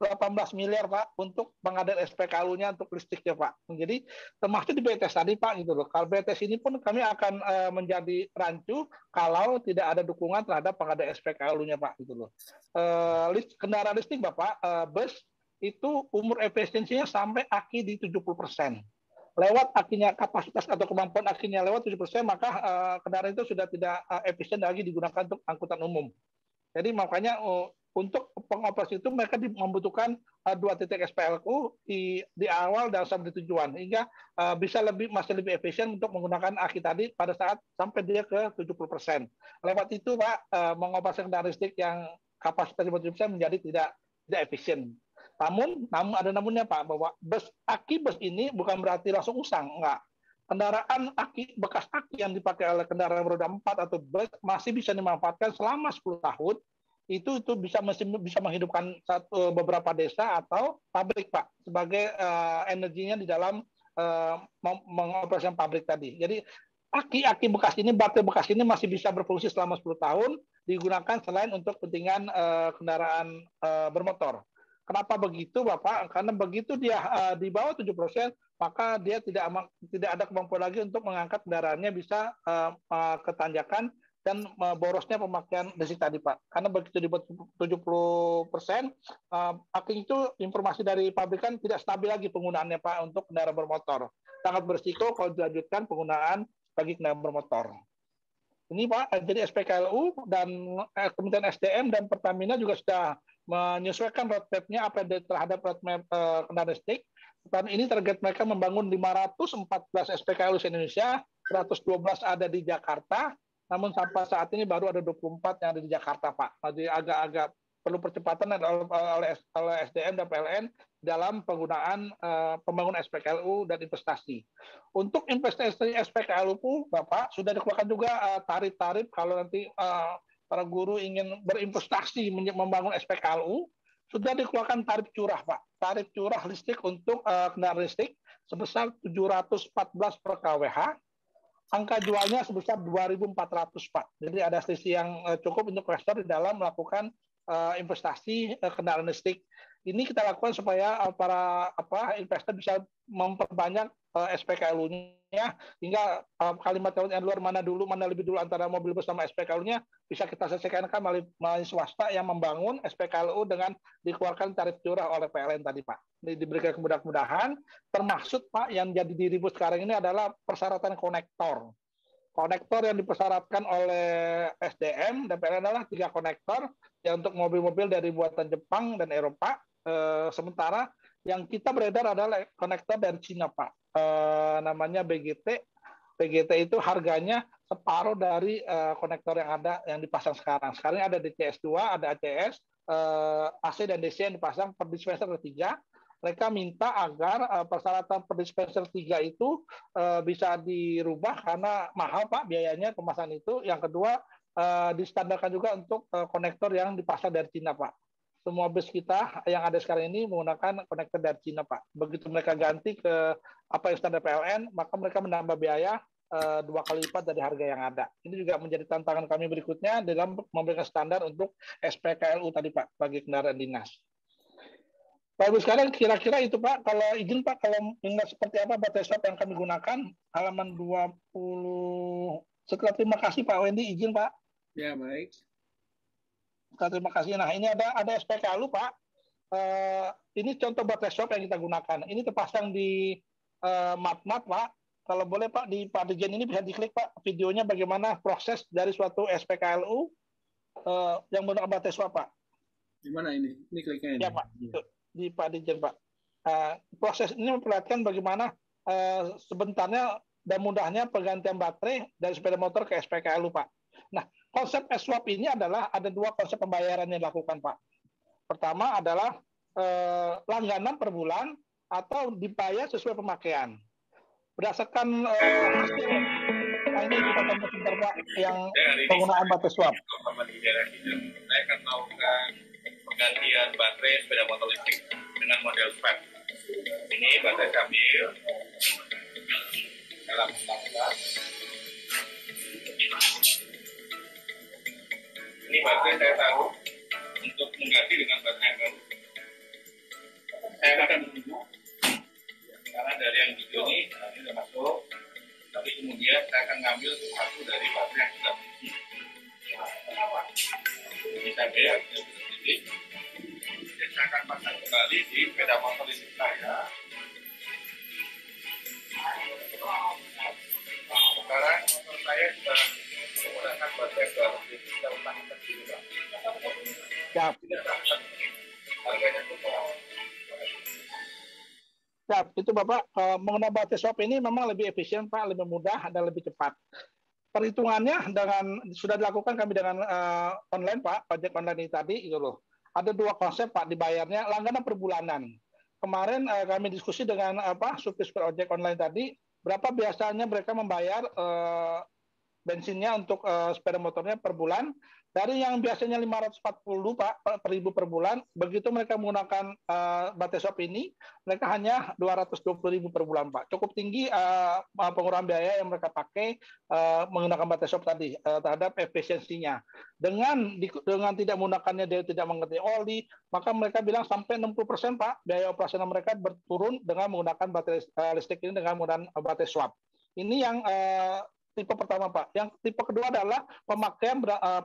18 miliar Pak untuk pengadaan SPKLU-nya untuk listriknya Pak. Jadi termasuk di BTS tadi Pak gitu loh. Kalau BTS ini pun kami akan menjadi rancu kalau tidak ada dukungan terhadap pengadaan SPKLU-nya Pak gitu loh. Kendaraan listrik Bapak, bus itu umur efisiensinya sampai aki di 70%. Lewat akinya kapasitas atau kemampuan akinya lewat 70%, maka kendaraan itu sudah tidak efisien lagi digunakan untuk angkutan umum. Jadi makanya untuk pengoperasi itu mereka membutuhkan 2 titik SPLU di awal dan sampai di tujuan, hingga bisa masih lebih efisien untuk menggunakan aki tadi pada saat sampai dia ke 70%. Lewat itu Pak, mengoperasikan kendaraan listrik yang kapasitas 70% menjadi tidak efisien. Namun ada namunnya Pak, bahwa aki bus ini bukan berarti langsung usang, enggak. Kendaraan bekas aki yang dipakai oleh kendaraan roda 4 atau bus masih bisa dimanfaatkan selama 10 tahun. Itu masih bisa menghidupkan beberapa desa atau pabrik Pak, sebagai energinya di dalam mengoperasikan pabrik tadi. Jadi aki bekas ini, baterai bekas ini masih bisa berfungsi selama 10 tahun, digunakan selain untuk kepentingan kendaraan bermotor. Kenapa begitu, Bapak? Karena begitu dia di bawah 7%, maka dia tidak ada kemampuan lagi untuk mengangkat kendaraannya bisa ke tanjakan dan borosnya pemakaian listrik tadi, Pak. Karena begitu di bawah 70%, aki itu informasi dari pabrikan tidak stabil lagi penggunaannya, Pak, untuk kendaraan bermotor. Sangat berisiko kalau dilanjutkan penggunaan bagi kendaraan bermotor. Ini Pak, jadi SPKLU dan Kementerian SDM dan Pertamina juga sudah menyesuaikan roadmap-nya terhadap roadmap kendaraan listrik. Tahun ini target mereka membangun 514 SPKLU di Indonesia, 112 ada di Jakarta, namun sampai saat ini baru ada 24 yang ada di Jakarta, Pak. Jadi agak-agak perlu percepatan oleh SDM dan PLN dalam penggunaan pembangunan SPKLU dan investasi. Untuk investasi SPKLU pun, Bapak, sudah dikeluarkan juga tarif-tarif kalau nanti para guru ingin berinvestasi membangun SPKLU, sudah dikeluarkan tarif curah, Pak. Tarif curah listrik untuk kendaraan listrik sebesar 714 per kWh, angka jualnya sebesar 2.400, Pak. Jadi ada selisih yang cukup untuk investor di dalam melakukan investasi kendaraan listrik. Ini kita lakukan supaya para investor bisa memperbanyak SPKLU-nya, hingga kalimat yang luar mana lebih dulu antara mobil bus sama SPKLU-nya bisa kita selesaikan melalui swasta yang membangun SPKLU dengan dikeluarkan tarif curah oleh PLN tadi, Pak. Ini diberikan kemudahan, termasuk Pak yang jadi diribut sekarang ini adalah persyaratan konektor. Konektor yang dipersyaratkan oleh SDM dan PLN adalah 3 konektor yang untuk mobil-mobil dari buatan Jepang dan Eropa. Sementara yang kita beredar adalah konektor dari Cina, Pak. Namanya BGT. BGT itu harganya separuh dari konektor yang ada yang dipasang sekarang. Sekarang ada DCS2, ada ACS, AC dan DC yang dipasang per dispenser ketiga. Mereka minta agar persyaratan per dispenser 3 itu bisa dirubah karena mahal Pak biayanya pemasangan itu. Yang kedua, distandarkan juga untuk konektor yang dipasang dari Cina, Pak. Semua bus kita yang ada sekarang ini menggunakan konektor dari Cina, Pak. Begitu mereka ganti ke apa yang standar PLN, maka mereka menambah biaya 2 kali lipat dari harga yang ada. Ini juga menjadi tantangan kami berikutnya dalam memberikan standar untuk SPKLU tadi, Pak, bagi kendaraan dinas. Pak Ibu sekarang kira-kira itu Pak, kalau izin Pak, kalau mengingat seperti apa baterai swap yang kami gunakan, halaman 20. Setelah terima kasih Pak Wendy, izin Pak. Ya, baik. Terima kasih. Nah, ini ada SPKLU Pak. Ini contoh baterai swap yang kita gunakan. Ini terpasang di mat-mat Pak. Kalau boleh Pak, di Pak Dirjen ini bisa diklik Pak videonya bagaimana proses dari suatu SPKLU yang menggunakan baterai swap Pak. Di mana ini? Ini kliknya ini. Ya Pak, di Pak Dirjen Pak. Proses ini memperlihatkan bagaimana sebentarnya dan mudahnya pergantian baterai dari sepeda motor ke SPKLU Pak. Nah, konsep S-Swap ini adalah ada 2 konsep pembayaran yang dilakukan Pak. Pertama adalah langganan per bulan atau dibayar sesuai pemakaian. Berdasarkan hasil, ini kita tambah sebentar Pak, yang penggunaan baterai swap. Saya akan melakukan penggantian baterai sepeda motor listrik dengan model swap. Ini baterai sambil dalam standar. Ini baterai saya tahu untuk mengganti dengan baterai yang baru. Saya akan menunggu karena dari yang hijau ini sudah masuk, tapi kemudian saya akan ngambil satu dari baterai yang sudah berisi. Ini saya bayar sedikit. Dan saya akan pasang kembali di sepeda motor listrik saya. Sekarang motor saya sudah menggunakan baterai baru, jadi kita utamakan dulu Pak. Ya. Harganya cukup. Ya, itu Bapak, mengenai baterai swap ini memang lebih efisien Pak, lebih mudah dan lebih cepat. Perhitungannya dengan sudah dilakukan kami dengan online Pak, ojek online ini tadi itu loh. Ada 2 konsep Pak dibayarnya langganan per bulanan. Kemarin kami diskusi dengan supir ojek online tadi, berapa biasanya mereka membayar bensinnya untuk sepeda motornya per bulan. Dari yang biasanya 540 Pak per ribu per bulan, begitu mereka menggunakan baterai swap ini, mereka hanya 220.000 per bulan Pak. Cukup tinggi pengurangan biaya yang mereka pakai menggunakan baterai swap tadi terhadap efisiensinya. Dengan tidak menggunakannya, dia tidak mengerti oli, maka mereka bilang sampai 60% Pak biaya operasional mereka berturun dengan menggunakan baterai listrik ini dengan menggunakan baterai swap. Ini yang tipe pertama Pak. Yang tipe kedua adalah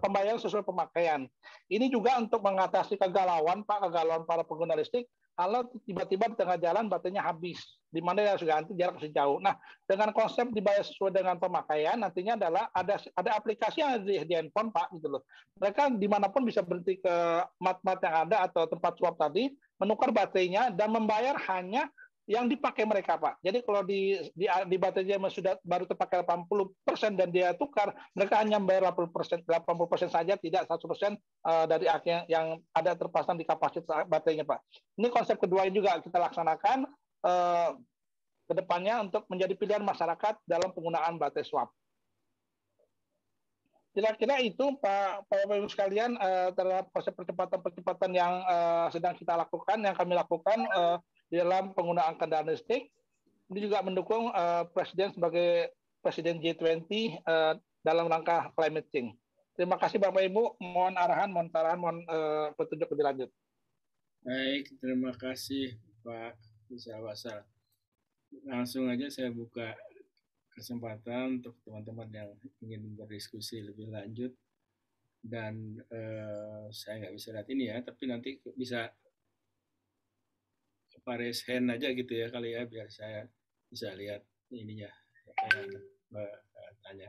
pembayaran sesuai pemakaian. Ini juga untuk mengatasi kegalauan Pak, kegalauan para pengguna listrik kalau tiba-tiba di tengah jalan baterainya habis, di mana yang sudah ganti jarak masih jauh. Nah, dengan konsep dibayar sesuai dengan pemakaian, nantinya adalah ada aplikasi yang ada di handphone Pak gitu loh. Mereka dimanapun bisa berhenti ke mat-mat yang ada atau tempat swap tadi, menukar baterainya dan membayar hanya yang dipakai mereka Pak. Jadi kalau di baterai yang sudah baru terpakai 80% dan dia tukar, mereka hanya membayar 80% saja, tidak 100% dari akhirnya yang ada terpasang di kapasitas baterainya Pak. Ini konsep kedua yang juga kita laksanakan ke depannya untuk menjadi pilihan masyarakat dalam penggunaan baterai swap. Kira-kira itu Pak Ibu sekalian terhadap konsep percepatan yang sedang kita lakukan, yang kami lakukan di dalam penggunaan kendaraan listrik. Ini juga mendukung Presiden sebagai Presiden G20 dalam rangka climate change. Terima kasih Bapak Ibu, mohon arahan, mohon saran, mohon petunjuk lebih lanjut. Baik, terima kasih Pak Bisa. Langsung aja saya buka kesempatan untuk teman-teman yang ingin berdiskusi lebih lanjut. Dan saya nggak bisa lihat ini ya, tapi nanti bisa raise hand aja gitu ya kali ya, biar saya bisa lihat ininya apa yang tanya.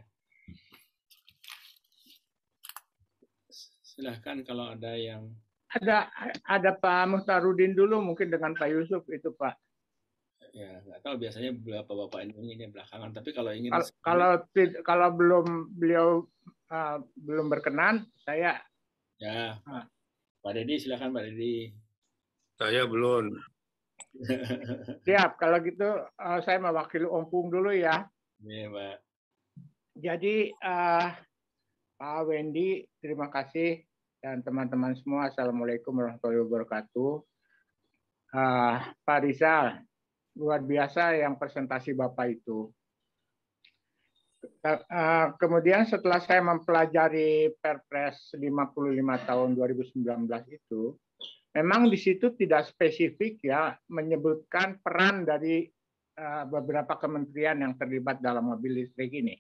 Silahkan kalau ada yang ada Pak Muhtarudin dulu mungkin dengan Pak Yusuf itu Pak. Ya nggak tahu, biasanya bapak ini belakangan, tapi kalau ingin kalau beliau belum berkenan, saya ya Pak Dedi, silakan Pak Dedi. Saya belum. Siap, kalau gitu saya mewakili Om Pung dulu ya. Iya, Pak. Jadi Pak Wendy, terima kasih. Dan teman-teman semua, Assalamualaikum warahmatullahi wabarakatuh. Pak Rizal, luar biasa yang presentasi Bapak itu. Kemudian setelah saya mempelajari Perpres 55 tahun 2019 itu, memang di situ tidak spesifik ya menyebutkan peran dari beberapa kementerian yang terlibat dalam mobil listrik ini.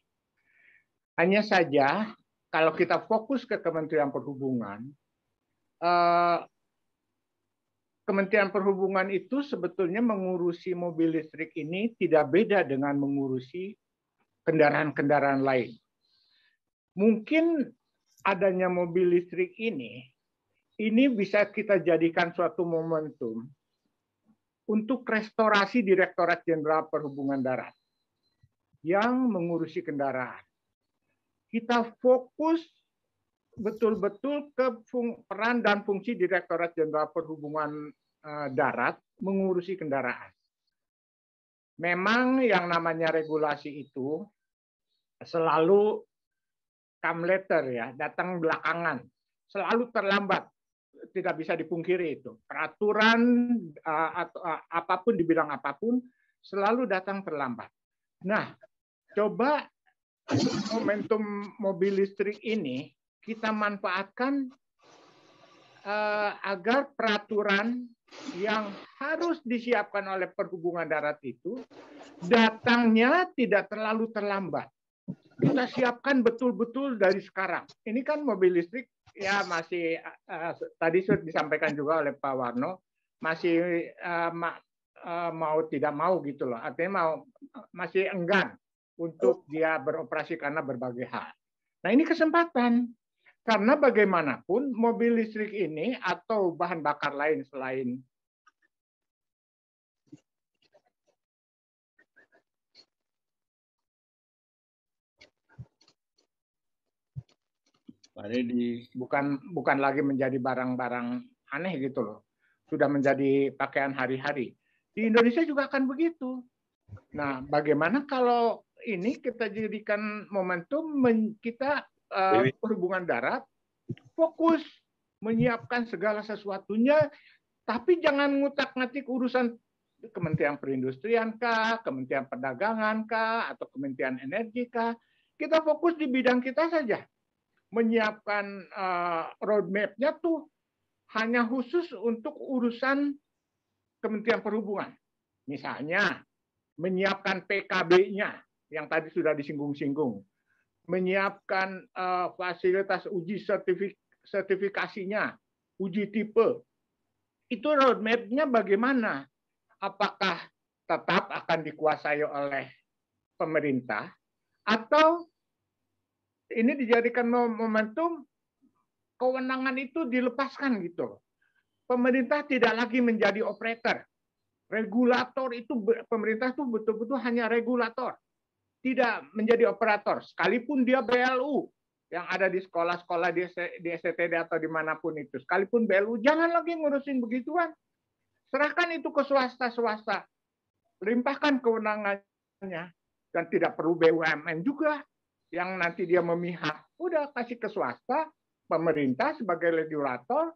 Hanya saja kalau kita fokus ke Kementerian Perhubungan, Kementerian Perhubungan itu sebetulnya mengurusi mobil listrik ini tidak beda dengan mengurusi kendaraan-kendaraan lain. Mungkin adanya mobil listrik ini bisa kita jadikan suatu momentum untuk restorasi Direktorat Jenderal Perhubungan Darat yang mengurusi kendaraan. Kita fokus betul-betul ke peran dan fungsi Direktorat Jenderal Perhubungan Darat mengurusi kendaraan. Memang yang namanya regulasi itu selalu come later ya, datang belakangan, selalu terlambat, tidak bisa dipungkiri itu. Peraturan atau apapun di bidang apapun selalu datang terlambat. Nah, coba momentum mobil listrik ini kita manfaatkan agar peraturan yang harus disiapkan oleh Perhubungan Darat itu datangnya tidak terlalu terlambat. Kita siapkan betul-betul dari sekarang. Ini kan mobil listrik ya masih tadi sudah disampaikan juga oleh Pak Warno, masih mau tidak mau gitu loh. Artinya masih enggan untuk dia beroperasi karena berbagai hal. Nah, ini kesempatan. Karena bagaimanapun mobil listrik ini atau bahan bakar lain selain bukan lagi menjadi barang-barang aneh gitu loh. Sudah menjadi pakaian hari-hari. Di Indonesia juga akan begitu. Nah, bagaimana kalau ini kita jadikan momentum kita Perhubungan Darat fokus menyiapkan segala sesuatunya, tapi jangan ngutak-ngatik urusan Kementerian Perindustrian kah, Kementerian Perdagangan kah, atau Kementerian Energi kah. Kita fokus di bidang kita saja. Menyiapkan roadmap-nya tuh hanya khusus untuk urusan Kementerian Perhubungan. Misalnya, menyiapkan PKB-nya yang tadi sudah disinggung-singgung. Menyiapkan fasilitas uji sertifikasinya, uji tipe. Itu roadmap-nya bagaimana? Apakah tetap akan dikuasai oleh pemerintah atau ini dijadikan momentum kewenangan itu dilepaskan gitu. Pemerintah tidak lagi menjadi operator. Regulator itu pemerintah itu betul-betul hanya regulator. Tidak menjadi operator. Sekalipun dia BLU yang ada di sekolah-sekolah di STTD atau dimanapun itu. Sekalipun BLU, jangan lagi ngurusin begituan. Serahkan itu ke swasta-swasta. Limpahkan kewenangannya. Dan tidak perlu BUMN juga yang nanti dia memihak. Udah kasih ke swasta, pemerintah sebagai regulator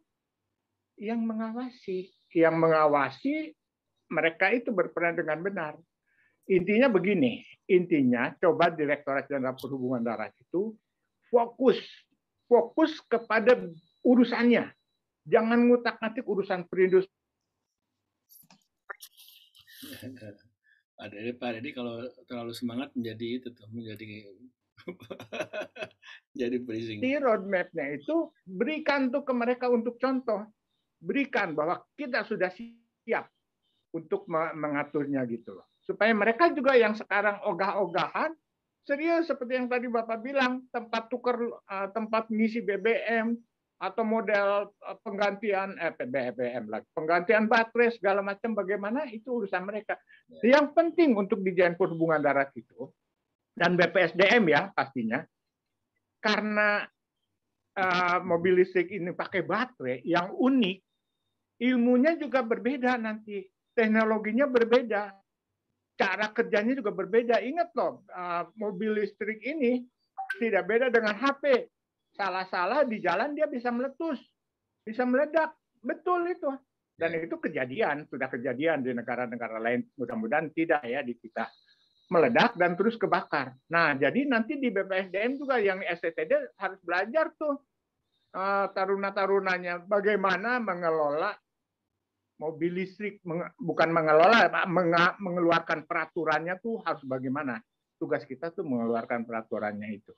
yang mengawasi. Yang mengawasi mereka itu berperan dengan benar. Intinya begini, coba Direktorat Jenderal Perhubungan Darat itu fokus kepada urusannya. Jangan ngutak-ngatik urusan perindustrian. Pak Deddy kalau terlalu semangat menjadi jadi berising. Di roadmap-nya itu berikan tuh ke mereka untuk contoh. Berikan bahwa kita sudah siap untuk mengaturnya gitu loh. Supaya mereka juga yang sekarang ogah-ogahan, serius seperti yang tadi Bapak bilang, tempat mengisi BBM, atau model penggantian BBM lagi, penggantian baterai segala macam bagaimana itu urusan mereka. Yang penting untuk Dirjen Perhubungan Darat itu dan BPSDM ya pastinya, karena mobil listrik ini pakai baterai yang unik, ilmunya juga berbeda nanti, teknologinya berbeda, cara kerjanya juga berbeda. Ingat loh, mobil listrik ini tidak beda dengan HP. salah-salah di jalan dia bisa meletus, bisa meledak. Betul itu. Dan itu kejadian, sudah kejadian di negara-negara lain. Mudah-mudahan tidak ya di kita. Meledak dan terus kebakar. Nah, jadi nanti di BPSDM juga yang STTD harus belajar tuh taruna-tarunanya bagaimana mengelola mobil listrik, bukan mengelola, mengeluarkan peraturannya tuh harus bagaimana. Tugas kita tuh mengeluarkan peraturannya itu.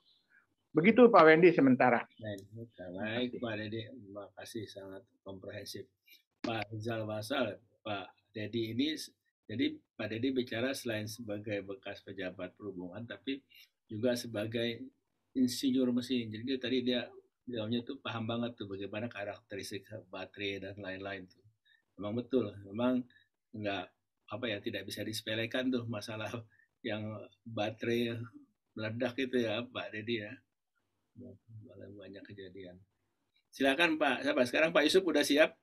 Begitu Pak Wendy sementara. Baik Pak Dedi, terima kasih sangat komprehensif. Pak Rizal Wasal, Pak Dedi ini, jadi Pak Dedi bicara selain sebagai bekas pejabat perhubungan, tapi juga sebagai insinyur mesin. Jadi tadi beliaunya tuh paham banget tuh bagaimana karakteristik baterai dan lain-lain tuh. Memang betul, memang tidak bisa disepelekan tuh masalah yang baterai meledak itu ya Pak Dedi ya. Banyak kejadian. Silakan Pak. Sekarang Pak Yusuf udah siap?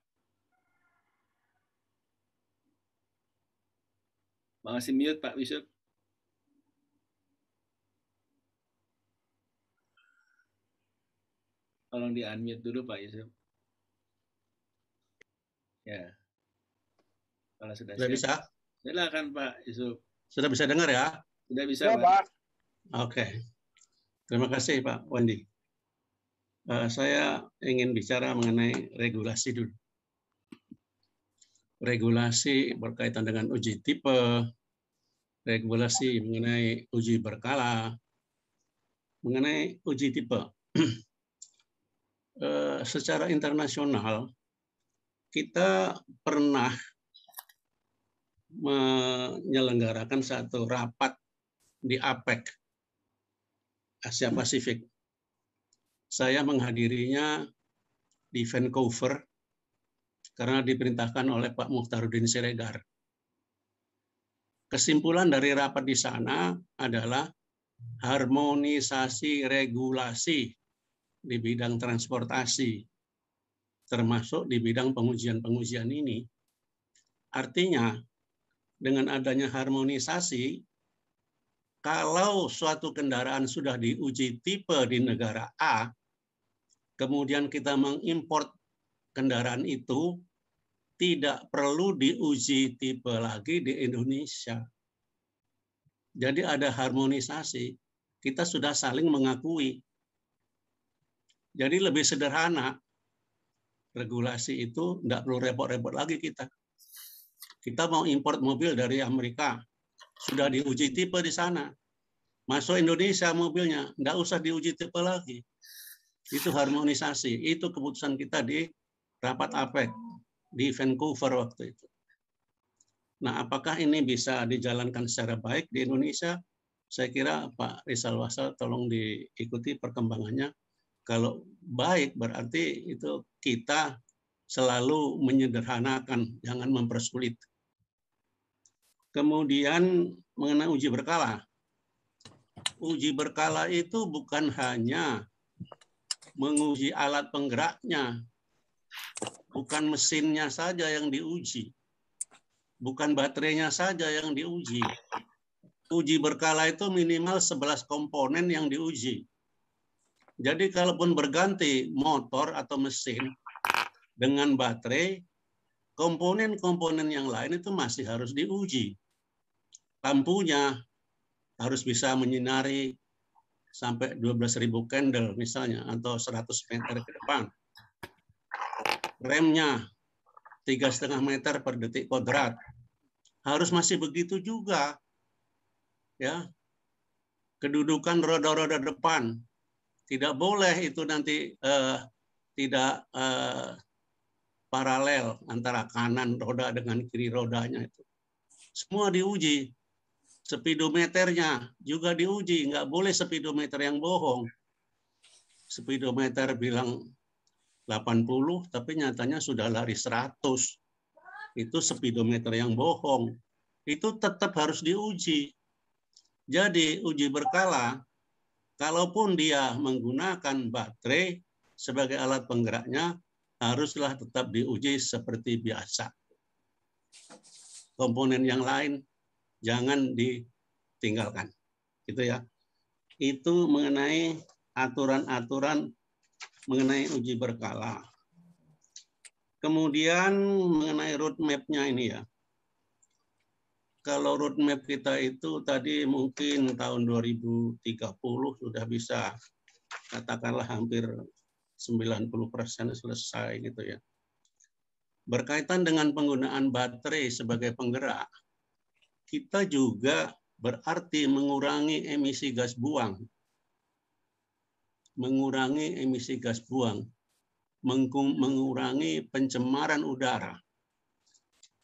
Masih mute Pak Yusuf. Tolong di unmute dulu Pak Yusuf. Ya. Kalau sudah siap. Bisa? Silakan Pak Yusuf. Sudah bisa dengar ya? Sudah bisa Ya, Pak. Oke. Terima kasih Pak Wendy. Saya ingin bicara mengenai regulasi dulu. Regulasi berkaitan dengan uji tipe, regulasi mengenai uji berkala, mengenai uji tipe. Secara internasional, kita pernah menyelenggarakan satu rapat di APEC, Asia Pasifik. Saya menghadirinya di Vancouver karena diperintahkan oleh Pak Mukhtaruddin Siregar. Kesimpulan dari rapat di sana adalah harmonisasi regulasi di bidang transportasi, termasuk di bidang pengujian-pengujian ini. Artinya, dengan adanya harmonisasi, kalau suatu kendaraan sudah diuji tipe di negara A, kemudian kita mengimport kendaraan itu, tidak perlu diuji tipe lagi di Indonesia. Jadi ada harmonisasi, kita sudah saling mengakui. Jadi lebih sederhana, regulasi itu tidak perlu repot-repot lagi kita. Kita mau import mobil dari Amerika, sudah diuji tipe di sana. Masuk Indonesia mobilnya, tidak usah diuji tipe lagi. Itu harmonisasi, itu keputusan kita di rapat APEC di Vancouver waktu itu. Nah, apakah ini bisa dijalankan secara baik di Indonesia? Saya kira Pak Rizal Wasal tolong diikuti perkembangannya. Kalau baik berarti itu kita selalu menyederhanakan, jangan mempersulit. Kemudian mengenai uji berkala. Uji berkala itu bukan hanya menguji alat penggeraknya, bukan mesinnya saja yang diuji, bukan baterainya saja yang diuji. Uji berkala itu minimal 11 komponen yang diuji. Jadi kalaupun berganti motor atau mesin dengan baterai, komponen-komponen yang lain itu masih harus diuji. Lampunya harus bisa menyinari sampai 12.000 candle misalnya, atau 100 meter ke depan. Remnya 3,5 meter per detik kuadrat. Harus masih begitu juga. Ya. Kedudukan roda-roda depan. Tidak boleh itu nanti tidak paralel antara kanan roda dengan kiri rodanya itu. Semua diuji. Speedometernya juga diuji, nggak boleh speedometer yang bohong. Speedometer bilang 80, tapi nyatanya sudah lari 100. Itu speedometer yang bohong. Itu tetap harus diuji. Jadi uji berkala, kalaupun dia menggunakan baterai sebagai alat penggeraknya, haruslah tetap diuji seperti biasa. Komponen yang lain jangan ditinggalkan, gitu ya. Itu mengenai aturan-aturan mengenai uji berkala. Kemudian mengenai roadmap-nya ini ya. Kalau roadmap kita itu tadi mungkin tahun 2030 sudah bisa katakanlah hampir 90% selesai gitu ya. Berkaitan dengan penggunaan baterai sebagai penggerak, kita juga berarti mengurangi emisi gas buang. Mengurangi emisi gas buang, mengurangi pencemaran udara.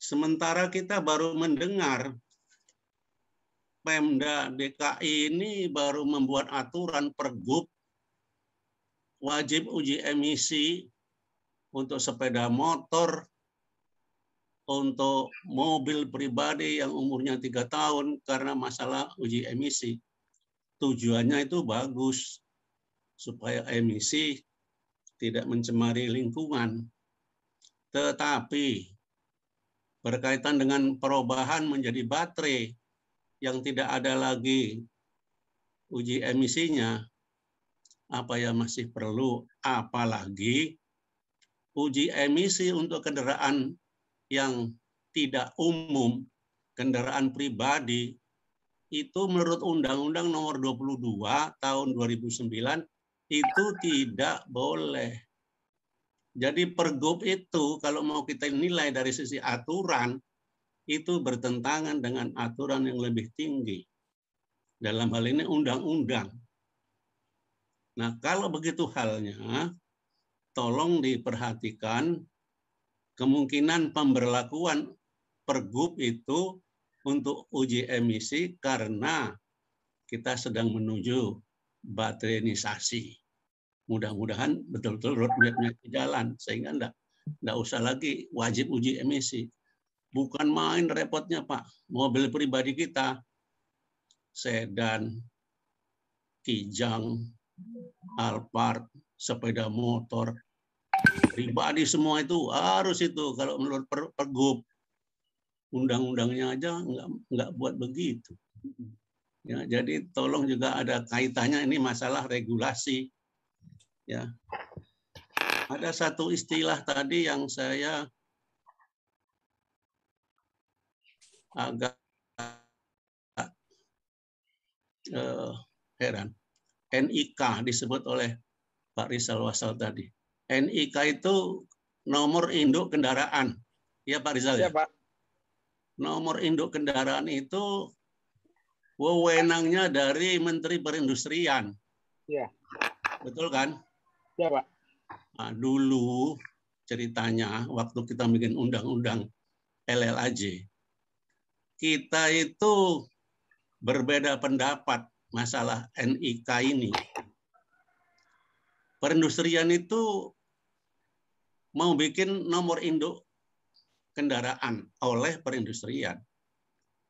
Sementara kita baru mendengar Pemda DKI ini baru membuat aturan pergub wajib uji emisi untuk sepeda motor, untuk mobil pribadi yang umurnya 3 tahun karena masalah uji emisi. Tujuannya itu bagus, supaya emisi tidak mencemari lingkungan. Tetapi berkaitan dengan perubahan menjadi baterai yang tidak ada lagi uji emisinya, apa yang masih perlu? Apalagi uji emisi untuk kendaraan yang tidak umum, kendaraan pribadi, itu menurut Undang-Undang Nomor 22 Tahun 2009 itu tidak boleh. Jadi pergub itu kalau mau kita nilai dari sisi aturan, itu bertentangan dengan aturan yang lebih tinggi. Dalam hal ini undang-undang. Nah, kalau begitu halnya, tolong diperhatikan kemungkinan pemberlakuan pergub itu untuk uji emisi karena kita sedang menuju baterainisasi. Mudah-mudahan betul-betul roadmap-nya jalan sehingga enggak usah lagi wajib uji emisi. Bukan main repotnya, Pak. Mobil pribadi kita, sedan, Kijang, Alphard, sepeda motor, pribadi semua itu harus itu kalau menurut pergub. Undang-undangnya aja enggak buat begitu. Ya, jadi tolong juga ada kaitannya ini masalah regulasi. Ya, ada satu istilah tadi yang saya agak heran. NIK disebut oleh Pak Rizal Wasal tadi. NIK itu nomor induk kendaraan. Ya Pak Rizal ya? Ya Pak. Nomor induk kendaraan itu wewenangnya dari Menteri Perindustrian. Ya. Betul kan? Ya Pak. Nah, dulu ceritanya waktu kita bikin undang-undang LLAJ, kita itu berbeda pendapat masalah NIK ini. Perindustrian itu mau bikin nomor induk kendaraan oleh perindustrian.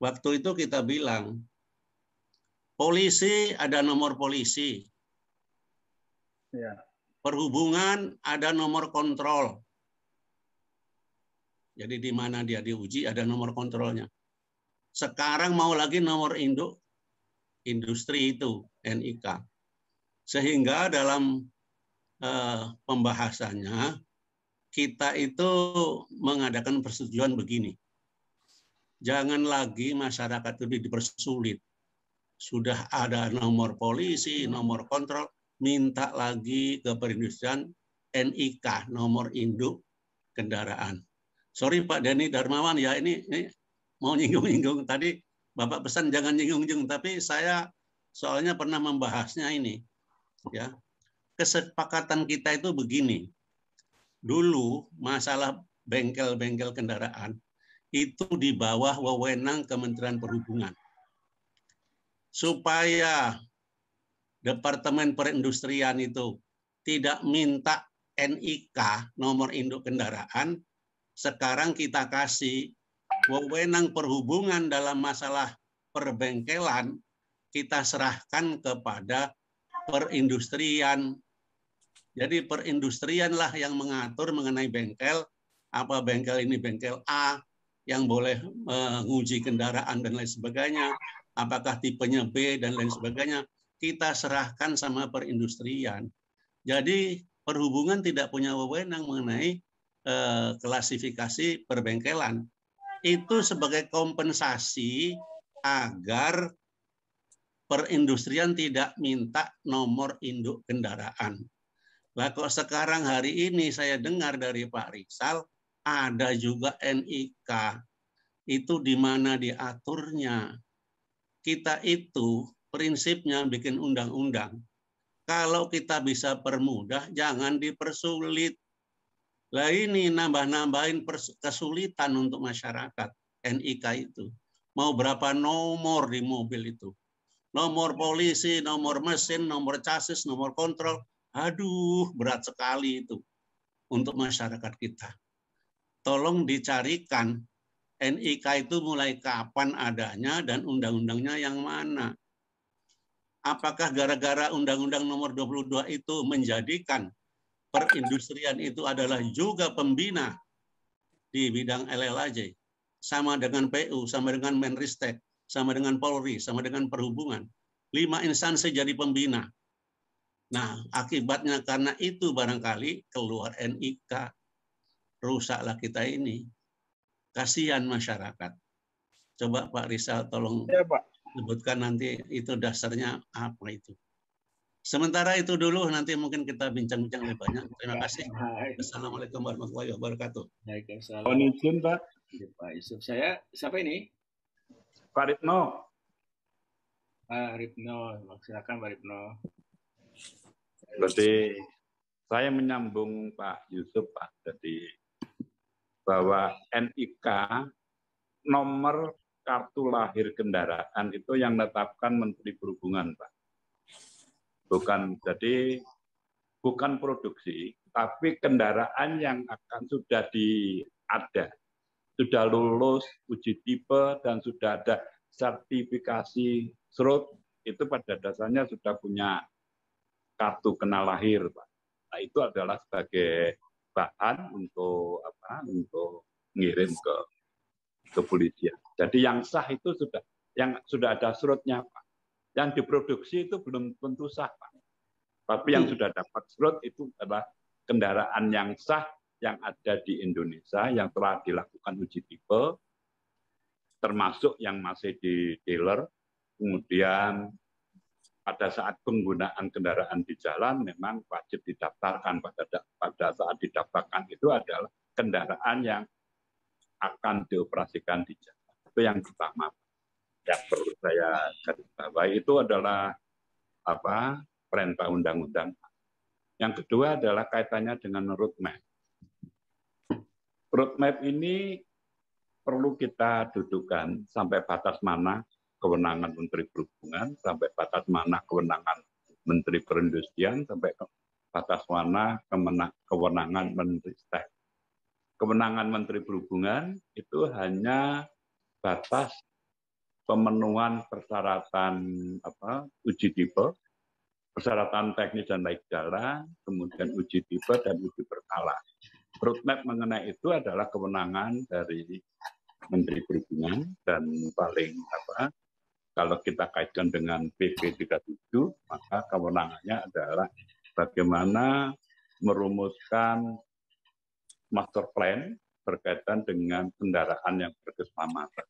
Waktu itu kita bilang, polisi ada nomor polisi. Ya. Perhubungan ada nomor kontrol. Jadi di mana dia diuji ada nomor kontrolnya. Sekarang mau lagi nomor induk industri itu, NIK. Sehingga dalam pembahasannya kita itu mengadakan persetujuan begini. Jangan lagi masyarakat itu dipersulit. Sudah ada nomor polisi, nomor kontrol, minta lagi ke perindustrian NIK, nomor induk kendaraan. Sorry Pak Denny Darmawan ya, ini mau nyinggung-nyinggung. Tadi Bapak pesan jangan nyinggung-nyinggung, tapi saya soalnya pernah membahasnya ini. Ya, kesepakatan kita itu begini. Dulu masalah bengkel-bengkel kendaraan itu di bawah wewenang Kementerian Perhubungan. Supaya Departemen Perindustrian itu tidak minta NIK, nomor induk kendaraan, sekarang kita kasih wewenang perhubungan dalam masalah perbengkelan, kita serahkan kepada perindustrian. Jadi perindustrianlah yang mengatur mengenai bengkel, apa bengkel ini bengkel A, yang boleh menguji kendaraan dan lain sebagainya, apakah tipenya B dan lain sebagainya, kita serahkan sama perindustrian. Jadi Perhubungan tidak punya wewenang mengenai klasifikasi perbengkelan. Itu sebagai kompensasi agar perindustrian tidak minta nomor induk kendaraan. Lah kok sekarang hari ini saya dengar dari Pak Rizal ada juga NIK. Itu di mana diaturnya. Kita itu prinsipnya bikin undang-undang. Kalau kita bisa permudah, jangan dipersulit. Lah ini nambah-nambahin kesulitan untuk masyarakat. NIK itu. Mau berapa nomor di mobil itu. Nomor polisi, nomor mesin, nomor chassis, nomor kontrol. Aduh, berat sekali itu untuk masyarakat kita. Tolong dicarikan NIK itu mulai kapan adanya dan undang-undangnya yang mana. Apakah gara-gara Undang-Undang Nomor 22 itu menjadikan perindustrian itu adalah juga pembina di bidang LLAJ, sama dengan PU, sama dengan Menristek, sama dengan Polri, sama dengan Perhubungan. 5 instansi jadi pembina. Nah, akibatnya karena itu barangkali keluar NIK. Rusaklah kita ini. Kasihan masyarakat. Coba Pak Rizal tolong Ya, Pak. sebutkan nanti itu dasarnya apa itu. Sementara itu dulu, nanti mungkin kita bincang-bincang lebih banyak. Terima kasih. Assalamualaikum warahmatullahi wabarakatuh. Waalaikumsalam. Mohon izin, Pak. Pak Yusuf. Saya, siapa ini? Pak Ritno. Pak Ripno. Silakan Pak Ripno. Berarti saya menyambung Pak Yusuf, Pak. Jadi bahwa NIK nomor kartu lahir kendaraan itu yang menetapkan Menteri Perhubungan, Pak. Bukan produksi, tapi kendaraan yang akan sudah sudah lulus uji tipe dan sudah ada sertifikasi SROT, itu pada dasarnya sudah punya kartu kenal lahir, Pak. Nah, itu adalah sebagai bahan untuk ngirim ke kepolisian. Jadi yang sah itu sudah ada SROT-nya, Pak. Yang diproduksi itu belum tentu sah, Pak. Tapi yang sudah dapat SROT itu adalah kendaraan yang sah yang ada di Indonesia, yang telah dilakukan uji tipe, termasuk yang masih di dealer. Kemudian pada saat penggunaan kendaraan di jalan memang wajib didaftarkan. Pada saat didaftarkan itu adalah kendaraan yang akan dioperasikan di jalan. Itu yang pertama. Yang perlu saya garis bawahi itu adalah perintah undang-undang. Yang kedua adalah kaitannya dengan roadmap. Roadmap ini perlu kita dudukkan sampai batas mana kewenangan Menteri Perhubungan, sampai batas mana kewenangan Menteri Perindustrian, sampai batas mana kewenangan Menteri STEK. Kewenangan Menteri Perhubungan itu hanya batas pemenuhan persyaratan uji tipe, persyaratan teknis dan layak jalan, kemudian uji tipe dan uji berkala. Roadmap mengenai itu adalah kewenangan dari Menteri Perhubungan dan paling kalau kita kaitkan dengan PP 37, maka kewenangannya adalah bagaimana merumuskan master plan berkaitan dengan kendaraan yang berkeselamatan.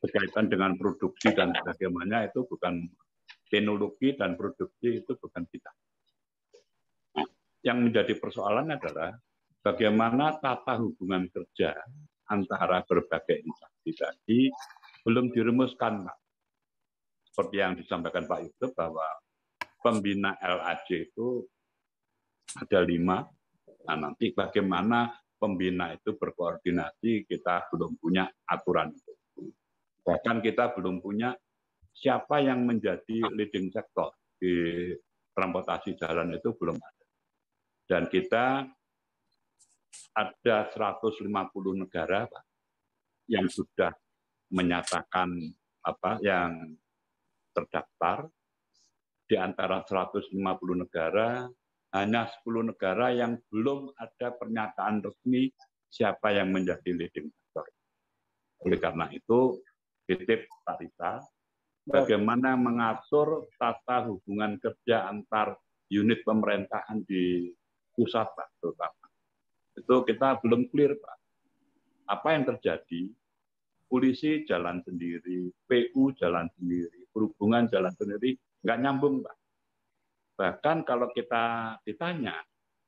Berkaitan dengan produksi dan sebagainya itu bukan teknologi dan produksi itu bukan kita. Nah, yang menjadi persoalan adalah bagaimana tata hubungan kerja antara berbagai instansi tadi belum dirumuskan, Pak. Seperti yang disampaikan Pak Yusuf bahwa pembina LAJ itu ada 5. Nah, nanti bagaimana pembina itu berkoordinasi, kita belum punya aturan itu. Bahkan kita belum punya siapa yang menjadi leading sector di transportasi jalan itu belum ada. Dan kita ada 150 negara, Pak, yang sudah menyatakan yang terdaftar. Di antara 150 negara, hanya 10 negara yang belum ada pernyataan resmi siapa yang menjadi leading sector. Oleh karena itu, titip Pak Rizal, bagaimana mengatur tata hubungan kerja antar unit pemerintahan di pusat, Pak, terutama. Itu kita belum clear, Pak. Apa yang terjadi? Polisi jalan sendiri, PU jalan sendiri, perhubungan jalan sendiri, nggak nyambung, Pak. Bahkan kalau kita ditanya,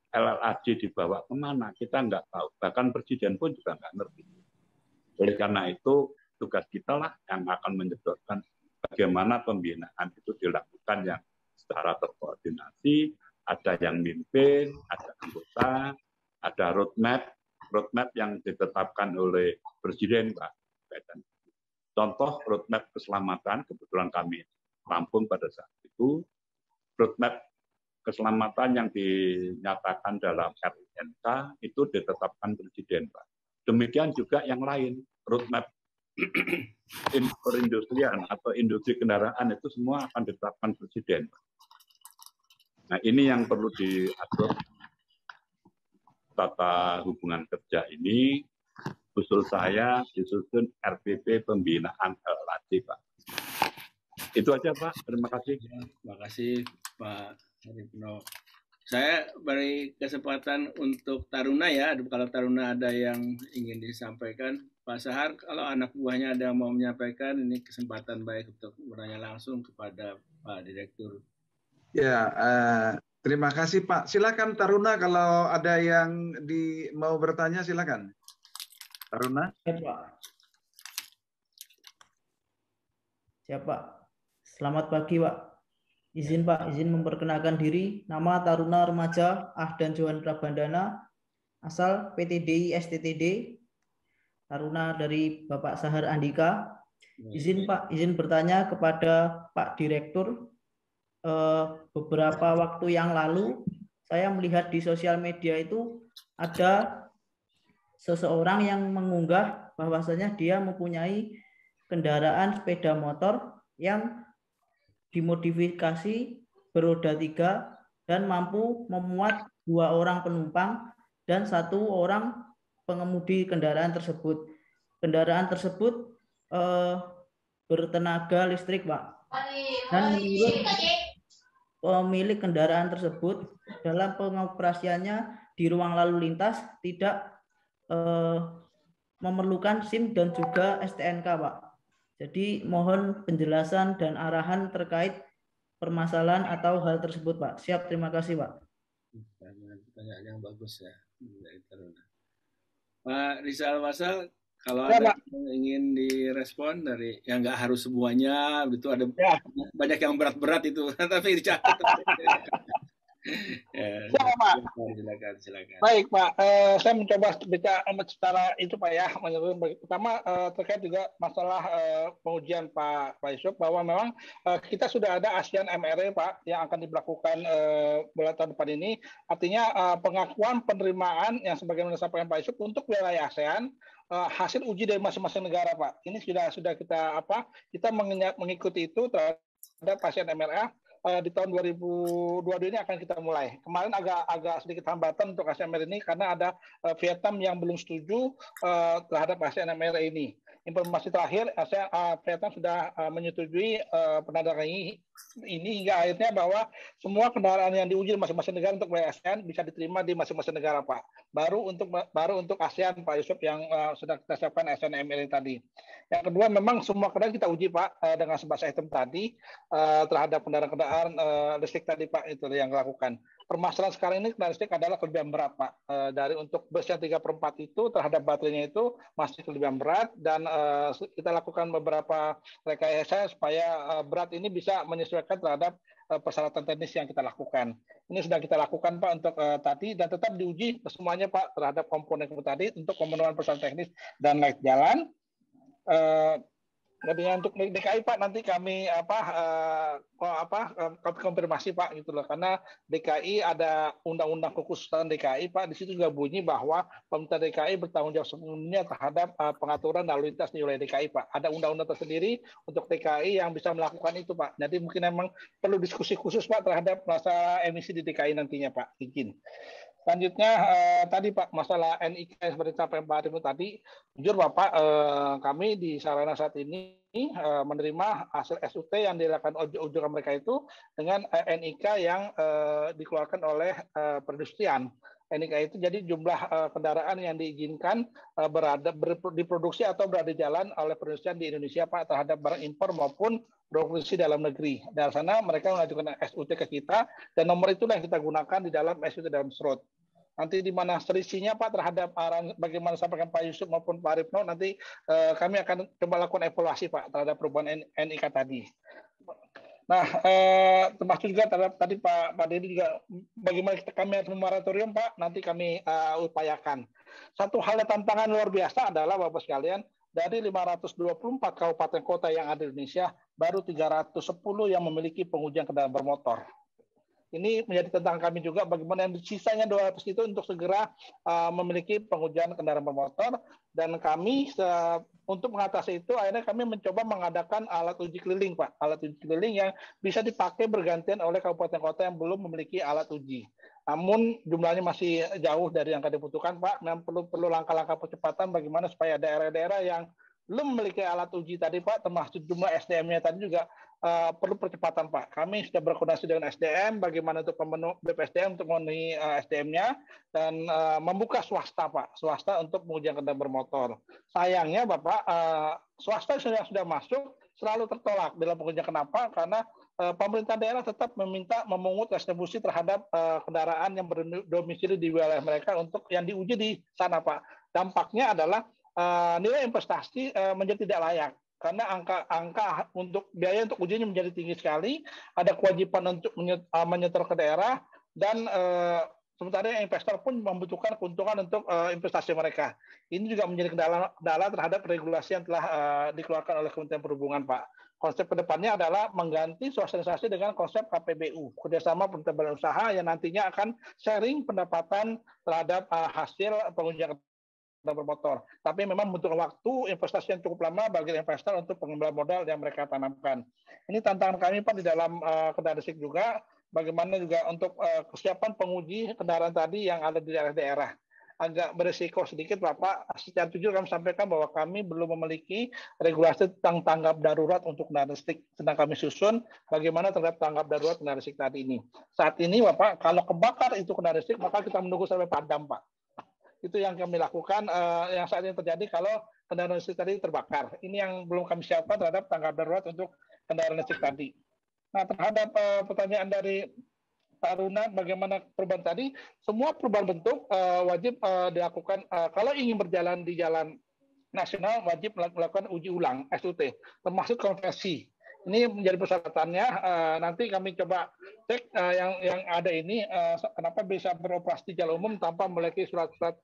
LLAJ dibawa kemana, kita nggak tahu. Bahkan Presiden pun juga nggak ngerti. Oleh karena itu, tugas kita lah yang akan menyebutkan bagaimana pembinaan itu dilakukan yang secara terkoordinasi, ada yang mimpin, ada anggota, ada roadmap yang ditetapkan oleh Presiden, Pak. Contoh roadmap keselamatan, kebetulan kami Lampung pada saat itu, roadmap keselamatan yang dinyatakan dalam RUNK itu ditetapkan Presiden, Pak. Demikian juga yang lain, roadmap perindustrian atau industri kendaraan itu semua akan ditetapkan Presiden, Pak. Nah, ini yang perlu diatur tata hubungan kerja ini. Usul saya disusun RPP pembinaan LLAJ, Pak. Itu aja, Pak. Terima kasih. Terima kasih, Pak Haripno. Saya beri kesempatan untuk Taruna ya. Kalau Taruna ada yang ingin disampaikan, Pak Sahar, kalau anak buahnya ada yang mau menyampaikan, ini kesempatan baik untuk bertanya langsung kepada Pak Direktur. Ya, terima kasih Pak. Silakan Taruna kalau ada yang mau bertanya, silakan. Taruna. Siap, Pak. Selamat pagi, Pak. Izin memperkenalkan diri. Nama Taruna Remaja Ahdan Johan Prabandana, asal PTDI STTD. Taruna dari Bapak Sahar Andika. Izin bertanya kepada Pak Direktur. Beberapa waktu yang lalu saya melihat di sosial media itu ada seseorang yang mengunggah bahwasanya dia mempunyai kendaraan sepeda motor yang dimodifikasi beroda 3 dan mampu memuat 2 orang penumpang dan 1 orang pengemudi kendaraan tersebut. Kendaraan tersebut bertenaga listrik, Pak. Dan menurut pemilik kendaraan tersebut dalam pengoperasiannya di ruang lalu lintas tidak memerlukan SIM dan juga STNK, Pak. Jadi mohon penjelasan dan arahan terkait permasalahan atau hal tersebut, Pak. Siap, terima kasih, Pak. Pertanyaan yang bagus ya. Pak Rizal Wasal, kalau ada yang ingin direspon dari yang nggak harus semuanya, itu ada banyak yang berat-berat itu, tapi dicatat. Ya, silakan. Baik, Pak. Saya mencoba bicara secara itu, Pak ya. Pertama terkait juga masalah pengujian Pak Yusuf, bahwa memang kita sudah ada ASEAN MRE, Pak, yang akan diberlakukan bulan tahun depan ini. Artinya pengakuan penerimaan yang sebagaimana disampaikan Pak Yusuf untuk wilayah ASEAN hasil uji dari masing-masing negara, Pak. Ini sudah kita mengikuti itu terhadap ASEAN MRE. Di tahun 2022 ini akan kita mulai. Kemarin agak sedikit hambatan untuk ASEAN MRE ini karena ada Vietnam yang belum setuju terhadap ASEAN MRE ini. Informasi terakhir, Vietnam sudah menyetujui penandatangan ini hingga akhirnya bahwa semua kendaraan yang diuji di masing-masing negara untuk wilayah ASEAN bisa diterima di masing-masing negara, Pak. Baru untuk ASEAN, Pak Yusuf, yang sudah kita siapkan ASEAN MRE tadi. Yang kedua, memang semua kendaraan kita uji, Pak, dengan 11 item tadi terhadap kendaraan listrik tadi, Pak, itu yang dilakukan. Permasalahan sekarang ini kendaraan listrik adalah kelebihan berat, Pak. Dari untuk bus yang 3/4 itu terhadap baterainya itu masih kelebihan berat, dan kita lakukan beberapa rekayasa supaya berat ini bisa menyesuaikan terhadap persyaratan teknis yang kita lakukan. Ini sudah kita lakukan, Pak, untuk tadi, dan tetap diuji semuanya, Pak, terhadap komponen tadi untuk pemenuhan persyaratan teknis dan layak jalan. Untuk DKI, Pak, nanti kami konfirmasi, Pak, gitu loh, karena DKI ada undang-undang kekhususan DKI, Pak. Di situ juga bunyi bahwa pemerintah DKI bertanggung jawab sepenuhnya terhadap pengaturan lalu lintas di wilayah DKI, Pak. Ada undang-undang tersendiri untuk DKI yang bisa melakukan itu, Pak. Jadi mungkin memang perlu diskusi khusus, Pak, terhadap masalah emisi di DKI nantinya, Pak. Izin. Selanjutnya tadi Pak masalah NIK seperti disampaikan Pak Arifin tadi, jujur Bapak kami di Sarana saat ini menerima hasil SUT yang dilakukan ojek mereka itu dengan NIK yang dikeluarkan oleh perindustrian. NIK itu jadi jumlah kendaraan yang diizinkan diproduksi atau berada di jalan oleh perindustrian di Indonesia Pak terhadap barang impor maupun produksi dalam negeri. Dari sana mereka mengajukan SUT ke kita dan nomor itulah yang kita gunakan di dalam SUT dalam SROT. Nanti di mana selisihnya Pak terhadap bagaimana sampaikan Pak Yusuf maupun Pak Arifno, nanti kami akan coba lakukan evaluasi Pak terhadap perubahan NIK tadi. Nah, termasuk juga terhadap tadi Pak Dedi juga bagaimana kami harus moratorium Pak, nanti kami upayakan. Satu hal yang tantangan luar biasa adalah Bapak sekalian, dari 524 kabupaten kota yang ada di Indonesia, baru 310 yang memiliki pengujian kendaraan bermotor. Ini menjadi tantangan kami juga bagaimana yang sisanya 200 itu untuk segera memiliki pengujian kendaraan bermotor, dan kami untuk mengatasi itu akhirnya kami mencoba mengadakan alat uji keliling Pak, alat uji keliling yang bisa dipakai bergantian oleh kabupaten kota yang belum memiliki alat uji. Namun jumlahnya masih jauh dari yang dibutuhkan Pak, memang perlu langkah-langkah percepatan bagaimana supaya daerah-daerah yang belum memiliki alat uji tadi Pak, termasuk jumlah SDM-nya tadi juga perlu percepatan Pak. Kami sudah berkoordinasi dengan SDM, bagaimana untuk BPSDM untuk memenuhi SDM-nya, dan membuka swasta Pak, swasta untuk pengujian kendaraan bermotor. Sayangnya Bapak, swasta sudah masuk selalu tertolak dalam pengujian. Kenapa? Karena pemerintah daerah tetap meminta memungut retribusi terhadap kendaraan yang berdomisili di wilayah mereka untuk yang diuji di sana Pak. Dampaknya adalah nilai investasi menjadi tidak layak karena angka untuk biaya untuk ujinya menjadi tinggi sekali, ada kewajiban untuk menyetor ke daerah, dan sementara investor pun membutuhkan keuntungan untuk investasi mereka. Ini juga menjadi kendala terhadap regulasi yang telah dikeluarkan oleh Kementerian Perhubungan Pak. Konsep kedepannya adalah mengganti sosialisasi dengan konsep KPBU, kerjasama pemerintah badan usaha yang nantinya akan sharing pendapatan terhadap hasil pengujian bermotor. Tapi memang membutuhkan waktu, investasi yang cukup lama bagi investor untuk pengembalian modal yang mereka tanamkan. Ini tantangan kami Pak di dalam Kendaraan Listrik juga, bagaimana juga untuk kesiapan penguji kendaraan tadi yang ada di daerah-daerah. Agak berisiko sedikit Bapak, secara jujur kami sampaikan bahwa kami belum memiliki regulasi tentang tanggap darurat untuk kendaraan listrik. Sedang kami susun bagaimana terhadap tanggap darurat kendaraan listrik tadi ini. Saat ini Bapak, kalau kebakar itu kendaraan listrik, maka kita menunggu sampai padam Pak. Itu yang kami lakukan, yang saat ini terjadi kalau kendaraan listrik tadi terbakar. Ini yang belum kami siapkan terhadap tanggap darurat untuk kendaraan listrik tadi. Nah, terhadap pertanyaan dari Taruna, bagaimana perubahan tadi, semua perubahan bentuk wajib dilakukan. Kalau ingin berjalan di jalan nasional, wajib melakukan uji ulang, SUT, termasuk konversi. Ini menjadi persyaratannya. Nanti kami coba cek yang ada ini, kenapa bisa beroperasi di jalan umum tanpa memiliki surat-surat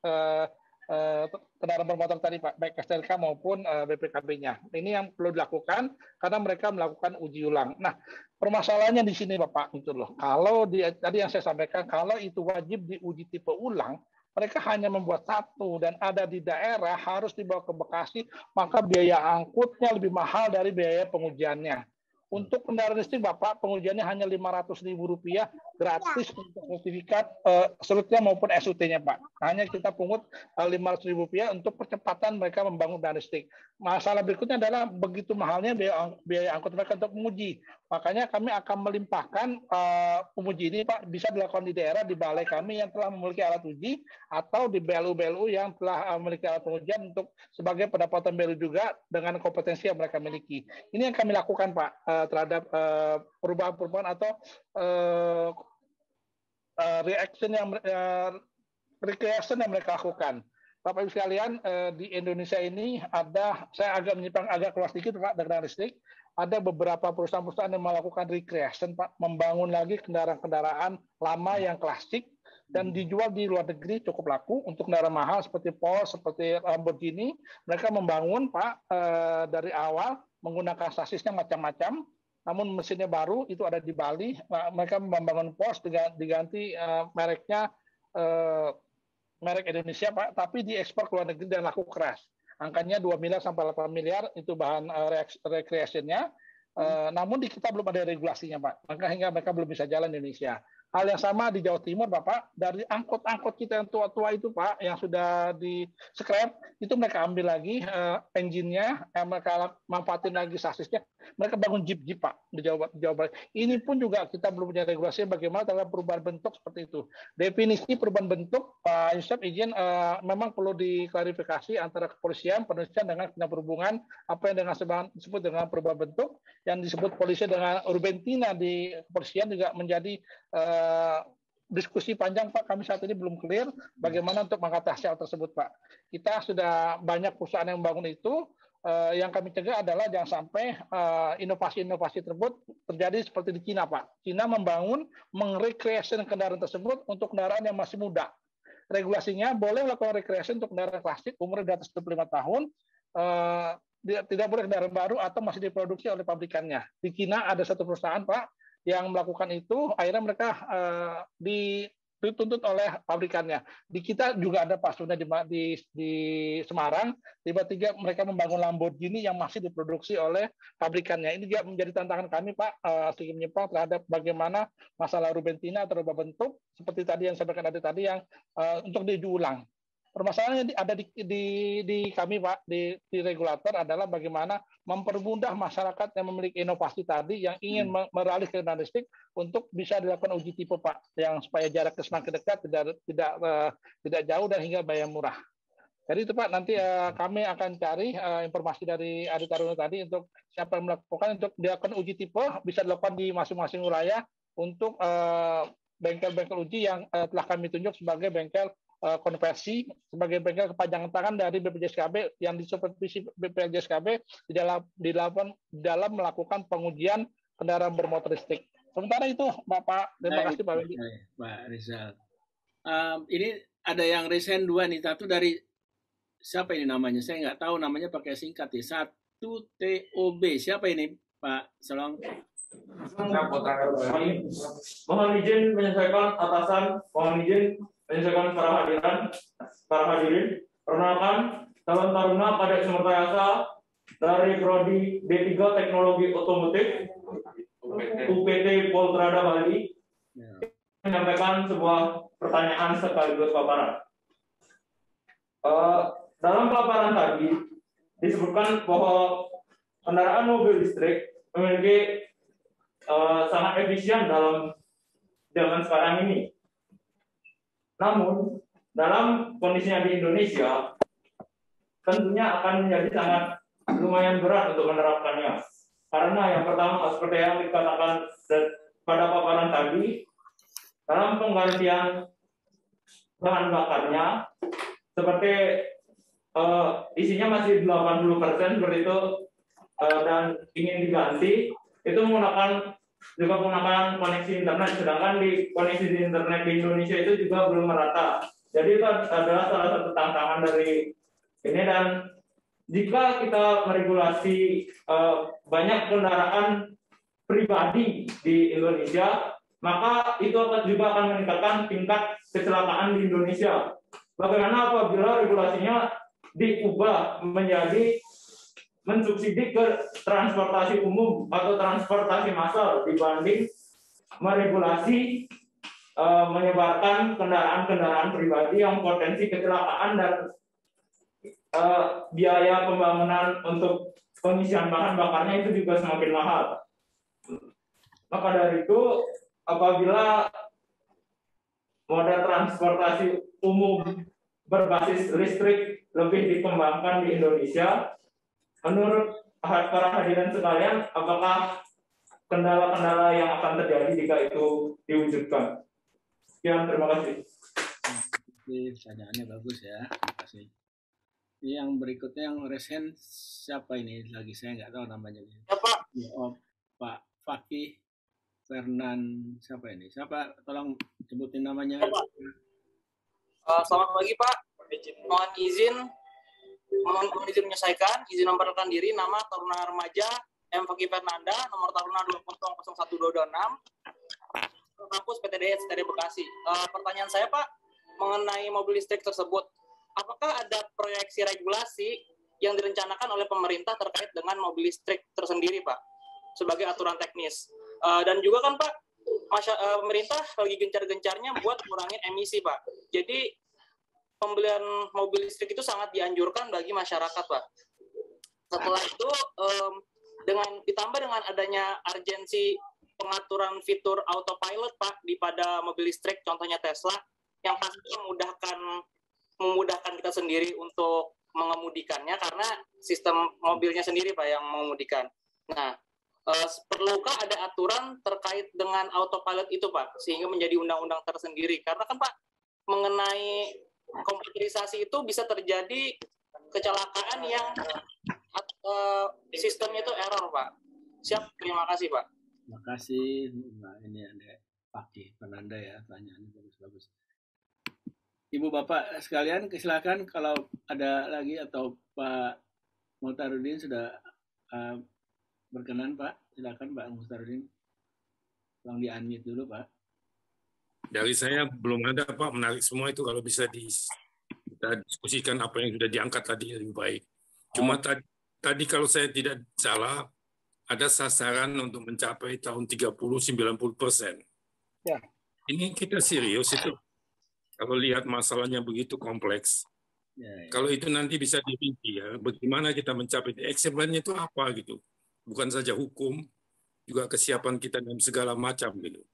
kendaraan bermotor tadi Pak, baik STNK maupun BPKB-nya. Ini yang perlu dilakukan karena mereka melakukan uji ulang. Nah, permasalahannya di sini Bapak, itu loh. Kalau tadi yang saya sampaikan, kalau itu wajib diuji tipe ulang, mereka hanya membuat satu dan ada di daerah harus dibawa ke Bekasi, maka biaya angkutnya lebih mahal dari biaya pengujiannya. Untuk kendaraan listrik Bapak, pengujiannya hanya Rp500.000 gratis untuk sertifikat SRUT-nya maupun SUT-nya Pak. Hanya kita pungut Rp500.000 untuk percepatan mereka membangun kendaraan listrik. Masalah berikutnya adalah begitu mahalnya biaya angkut mereka untuk menguji. Makanya kami akan melimpahkan penguji ini Pak, bisa dilakukan di daerah, di balai kami yang telah memiliki alat uji, atau di BLU-BLU yang telah memiliki alat pengujian untuk sebagai pendapatan BLU juga dengan kompetensi yang mereka miliki. Ini yang kami lakukan Pak terhadap perubahan-perubahan atau recreation yang mereka lakukan. Bapak Ibu sekalian, di Indonesia ini ada, saya agak menyimpang agak keluar sedikit Pak, kendaraan listrik. Ada beberapa perusahaan-perusahaan yang melakukan recreation Pak, membangun lagi kendaraan-kendaraan lama yang klasik dan dijual di luar negeri cukup laku untuk kendaraan mahal seperti Porsche, seperti Lamborghini. Mereka membangun Pak dari awal menggunakan sasisnya macam-macam, namun mesinnya baru, itu ada di Bali. Mereka membangun Porsche diganti mereknya merek Indonesia Pak, tapi diekspor ke luar negeri dan laku keras. Angkanya 2 miliar sampai 8 miliar itu bahan recreation-nya. Namun di kita belum ada regulasinya Pak, maka hingga mereka belum bisa jalan di Indonesia. Hal yang sama di Jawa Timur, Bapak, dari angkot-angkot kita yang tua-tua itu, Pak, yang sudah di scrap, itu mereka ambil lagi engine-nya, mereka manfaatin lagi sasisnya, mereka bangun jeep-jeep, Pak, di Jawa Barat. Ini pun juga kita belum punya regulasi bagaimana terhadap perubahan bentuk seperti itu. Definisi perubahan bentuk, Pak Yusuf, izin memang perlu diklarifikasi antara kepolisian, penelitian dengan Dinas Perhubungan, apa yang disebut dengan perubahan bentuk, yang disebut polisi dengan urbentina di kepolisian juga menjadi diskusi panjang, Pak. Kami saat ini belum clear bagaimana untuk mengatasi hal tersebut, Pak. Kita sudah banyak perusahaan yang membangun itu. Yang kami cegah adalah jangan sampai inovasi-inovasi tersebut terjadi seperti di Cina, Pak. Cina mengrekreasi kendaraan tersebut untuk kendaraan yang masih muda. Regulasinya boleh melakukan rekreasi untuk kendaraan klasik umur di atas 25 tahun, tidak boleh kendaraan baru atau masih diproduksi oleh pabrikannya. Di Cina ada satu perusahaan, Pak, yang melakukan itu, akhirnya mereka dituntut oleh pabrikannya. Di kita juga ada Pak Sunda di Semarang, tiba-tiba mereka membangun Lamborghini yang masih diproduksi oleh pabrikannya. Ini juga menjadi tantangan kami, Pak, sedikit menyimpang terhadap bagaimana masalah rubentina atau rubah bentuk, seperti tadi yang saya sampaikan tadi yang untuk diulang. Permasalahannya ada di kami, Pak, di regulator adalah bagaimana mempermudah masyarakat yang memiliki inovasi tadi yang ingin beralih ke kendaraan listrik untuk bisa dilakukan uji tipe, Pak, yang supaya jaraknya semakin dekat, tidak jauh dan hingga bayar murah. Jadi itu, Pak, nanti kami akan cari informasi dari Adi Taruna tadi untuk siapa yang melakukan untuk dilakukan uji tipe, bisa dilakukan di masing-masing wilayah untuk bengkel-bengkel uji yang telah kami tunjuk sebagai bengkel konversi sebagai bengkel kepanjangan tangan dari BPJSKB yang disupervisi BPJSKB di dalam melakukan pengujian kendaraan bermotor listrik. Sementara itu, Bapak, terima kasih Pak Wendy. Pak Rizal. Ini ada yang resign 2 nih, satu dari siapa ini namanya? Saya nggak tahu namanya, pakai singkat ya. 1 TOB. Siapa ini, Pak Selong? Mohon izin menyampaikan atasan, mohon izin menyampaikan para hadirin. Perkenalkan, calon taruna pada Sumerta dari Prodi D3 Teknologi Otomotif UPT Poltrada Bali menyampaikan sebuah pertanyaan sekaligus paparan. Dalam paparan tadi disebutkan bahwa kendaraan mobil listrik memiliki sangat efisien dalam zaman sekarang ini. Namun, dalam kondisinya di Indonesia, tentunya akan menjadi sangat lumayan berat untuk menerapkannya. Karena yang pertama, seperti yang dikatakan pada paparan tadi, dalam penggantian bahan bakarnya, seperti isinya masih 80% seperti itu, dan ingin diganti, itu juga menggunakan koneksi internet, sedangkan di koneksi internet di Indonesia itu juga belum merata. Jadi itu adalah salah satu tantangan dari ini, dan jika kita meregulasi banyak kendaraan pribadi di Indonesia, maka itu juga akan meningkatkan tingkat kecelakaan di Indonesia. Bagaimana apabila regulasinya diubah menjadi mensubsidi ke transportasi umum atau transportasi massal dibanding meregulasi menyebarkan kendaraan-kendaraan pribadi yang potensi kecelakaan dan biaya pembangunan untuk pengisian bahan bakarnya itu juga semakin mahal. Maka dari itu, apabila moda transportasi umum berbasis listrik lebih dikembangkan di Indonesia, menurut para hadirin sekalian, apakah kendala-kendala yang akan terjadi jika itu diwujudkan? Sekian, terima kasih. Pertanyaannya bagus ya, terima kasih. Yang berikutnya yang resen siapa ini lagi? Saya nggak tahu namanya. Pak. Oh, Pak Fakih Fernan, siapa ini? Siapa? Tolong sebutin namanya. Selamat pagi Pak. Mohon izin menyelesaikan, izin memperkenalkan diri, nama Taruna Remaja M. Fakih Fernanda, nomor Taruna 2001226, kampus PTD STD Bekasi. Pertanyaan saya Pak, mengenai mobil listrik tersebut, apakah ada proyeksi regulasi yang direncanakan oleh pemerintah terkait dengan mobil listrik tersendiri Pak, sebagai aturan teknis? Dan juga kan Pak, pemerintah lagi gencar-gencarnya buat ngurangin emisi, Pak. Jadi pembelian mobil listrik itu sangat dianjurkan bagi masyarakat, Pak. Setelah itu ditambah dengan adanya urgensi pengaturan fitur autopilot, Pak, pada mobil listrik, contohnya Tesla, yang pasti memudahkan kita sendiri untuk mengemudikannya karena sistem mobilnya sendiri, Pak, yang mengemudikan. Nah, perlukah ada aturan terkait dengan autopilot itu, Pak, sehingga menjadi undang-undang tersendiri? Karena kan, Pak, mengenai komputerisasi itu bisa terjadi kecelakaan yang sistemnya itu error, Pak. Siap, terima kasih, Pak. Terima kasih. Nah, ini ada Pak Fernanda ya, pertanyaannya bagus-bagus. Ibu Bapak sekalian, silakan kalau ada lagi atau Pak Muhtarudin sudah berkenan, Pak. Silakan Pak Muhtarudin. Tolong di-unmute dulu, Pak. Dari saya belum ada, Pak. Menarik semua itu, kalau bisa kita diskusikan apa yang sudah diangkat tadi lebih baik. Cuma tadi kalau saya tidak salah, ada sasaran untuk mencapai tahun 30-90%. Ya. Ini kita serius itu. Kalau lihat masalahnya begitu kompleks. Ya. Kalau itu nanti bisa dirinci ya, bagaimana kita mencapai action plan-nya itu apa gitu. Bukan saja hukum, juga kesiapan kita dalam segala macam gitu.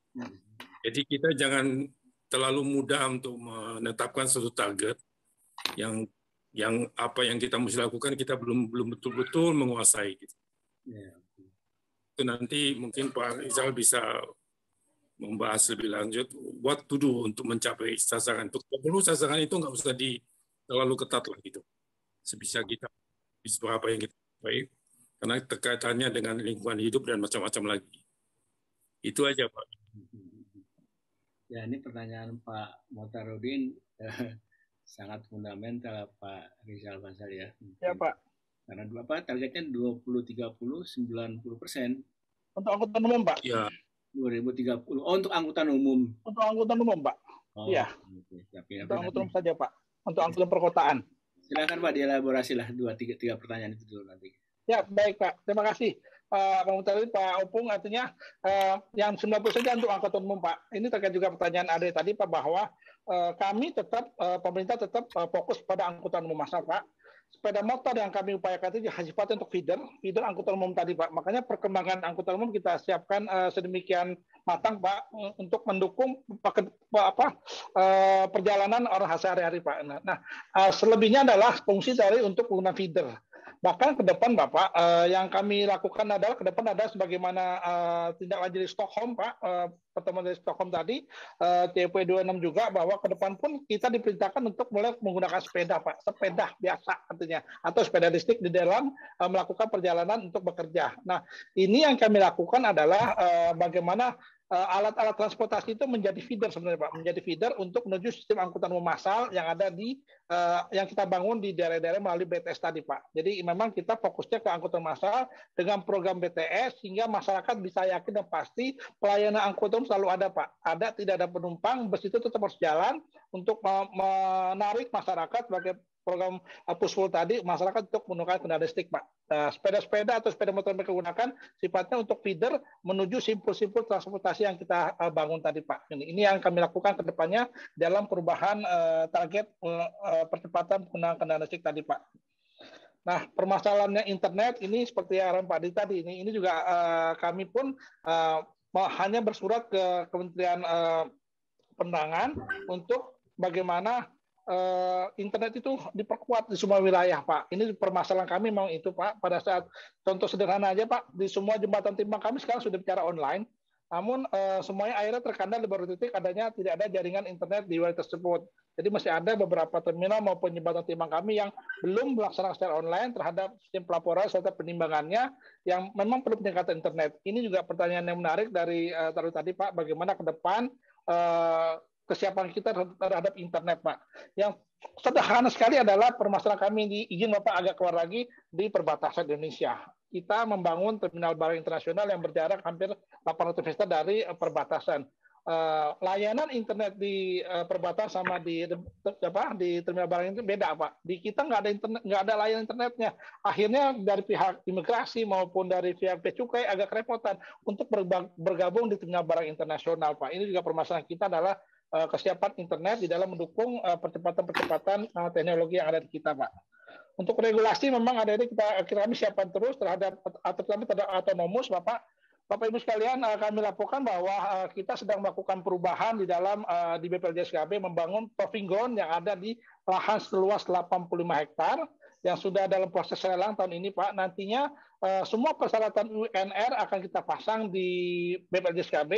Jadi kita jangan terlalu mudah untuk menetapkan suatu target yang apa yang kita mesti lakukan kita belum betul-betul menguasai gitu. Ya. Itu nanti mungkin Pak Rizal bisa membahas lebih lanjut what to do untuk mencapai sasaran. Untuk perlu sasaran itu nggak usah terlalu ketat lah gitu. Sebisa kita bisa apa yang kita capai karena terkaitannya dengan lingkungan hidup dan macam-macam lagi. Itu aja, Pak. Ya, ini pertanyaan Pak Muhtarudin sangat fundamental, Pak Rizal Faisal ya. Ya, Pak. Karena targetnya 20-30-90%. Untuk angkutan umum, Pak? Ya. 2030. Oh, untuk angkutan umum. Untuk angkutan umum, Pak. Iya. Okay. Untuk angkutan umum saja, Pak. Untuk angkutan perkotaan. Silakan Pak, dielaborasi lah 2-3 pertanyaan itu dulu nanti. Ya, baik Pak. Terima kasih. Pak Muhtarudin, Pak Opung, artinya yang 90% untuk angkutan umum, Pak. Ini terkait juga pertanyaan Ade tadi, Pak, bahwa kami tetap, pemerintah tetap fokus pada angkutan umum massal, Pak. Sepeda motor yang kami upayakan itu sifatnya untuk feeder angkutan umum tadi, Pak. Makanya perkembangan angkutan umum kita siapkan sedemikian matang, Pak, untuk mendukung perjalanan orang sehari-hari, Pak. Nah, selebihnya adalah fungsi dari untuk penggunaan feeder. Bahkan ke depan, Bapak, yang kami lakukan adalah ke depan ada sebagaimana tindak lanjut di Stockholm, Pak, pertemuan dari Stockholm tadi, TP26 juga, bahwa ke depan pun kita diperintahkan untuk mulai menggunakan sepeda, Pak, sepeda biasa artinya, atau sepeda listrik di dalam melakukan perjalanan untuk bekerja. Nah, ini yang kami lakukan adalah bagaimana alat-alat transportasi itu menjadi feeder sebenarnya, Pak, menjadi feeder untuk menuju sistem angkutan umum massal yang ada di yang kita bangun di daerah-daerah melalui BTS tadi, Pak. Jadi memang kita fokusnya ke angkutan massal dengan program BTS sehingga masyarakat bisa yakin dan pasti pelayanan angkutan selalu ada, Pak. Ada, tidak ada penumpang, bus itu tetap harus jalan untuk menarik masyarakat sebagai program pushful tadi, masyarakat untuk menggunakan kendaraan listrik, Pak. Sepeda-sepeda atau sepeda motor yang mereka gunakan sifatnya untuk feeder menuju simpul-simpul transportasi yang kita bangun tadi, Pak. Ini yang kami lakukan ke depannya dalam perubahan target percepatan penggunaan kendaraan listrik tadi, Pak. Nah, permasalahannya internet ini seperti arahan Pak Adi tadi, ini juga kami pun hanya bersurat ke Kementerian Penerangan untuk bagaimana internet itu diperkuat di semua wilayah, Pak. Ini permasalahan kami memang itu, Pak. Pada saat contoh sederhana aja, Pak, di semua jembatan timbang kami sekarang sudah bicara online. Namun semuanya akhirnya terkendala di beberapa titik adanya tidak ada jaringan internet di wilayah tersebut. Jadi masih ada beberapa terminal maupun jembatan timbang kami yang belum melaksanakan secara online terhadap sistem pelaporan serta penimbangannya yang memang perlu peningkatan internet. Ini juga pertanyaan yang menarik dari tadi, Pak, bagaimana ke depan kesiapan kita terhadap internet, Pak. Yang sederhana sekali adalah permasalahan kami di izin Bapak agak keluar lagi di perbatasan Indonesia. Kita membangun terminal barang internasional yang berjarak hampir 800 meter dari perbatasan. layanan internet di perbatasan sama di terminal barang itu beda, Pak. Di kita nggak ada internet, nggak ada layanan internetnya. Akhirnya dari pihak imigrasi maupun dari pihak bea cukai agak kerepotan untuk bergabung di terminal barang internasional, Pak. Ini juga permasalahan kita adalah kesiapan internet di dalam mendukung percepatan teknologi yang ada di kita, Pak. Untuk regulasi memang ada ini kami siapkan terus terhadap autonomous, Bapak Ibu sekalian, kami laporkan bahwa kita sedang melakukan perubahan di dalam di BPLJ-SKB membangun proving ground yang ada di lahan seluas 85 hektar yang sudah dalam proses lelang tahun ini, Pak. Nantinya semua persyaratan UNR akan kita pasang di BPLJ-SKB.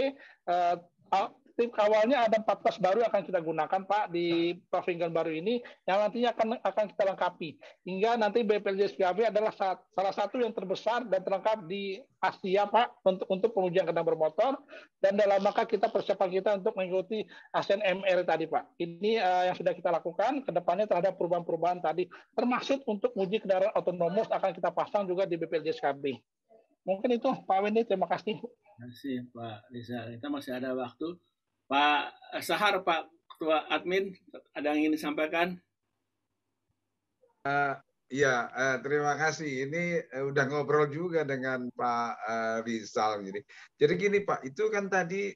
Tim awalnya ada 14 baru akan kita gunakan, Pak, di proving ground baru ini yang nantinya akan kita lengkapi hingga nanti BPLJ-SKB adalah salah satu yang terbesar dan terlengkap di Asia, Pak, untuk pengujian kendaraan bermotor, dan dalam maka kita persiapan kita untuk mengikuti ASEAN MR tadi, Pak. Ini yang sudah kita lakukan ke depannya terhadap perubahan-perubahan tadi, termasuk untuk uji kendaraan otonomous akan kita pasang juga di BPLJ-SKB. Mungkin itu, Pak Wendy. Terima kasih. Terima kasih, Pak Rizal. Kita masih ada waktu. Pak Sahar, Pak Ketua Admin, ada yang ingin disampaikan? Ya, terima kasih. Ini udah ngobrol juga dengan Pak Rizal. Jadi gini Pak, itu kan tadi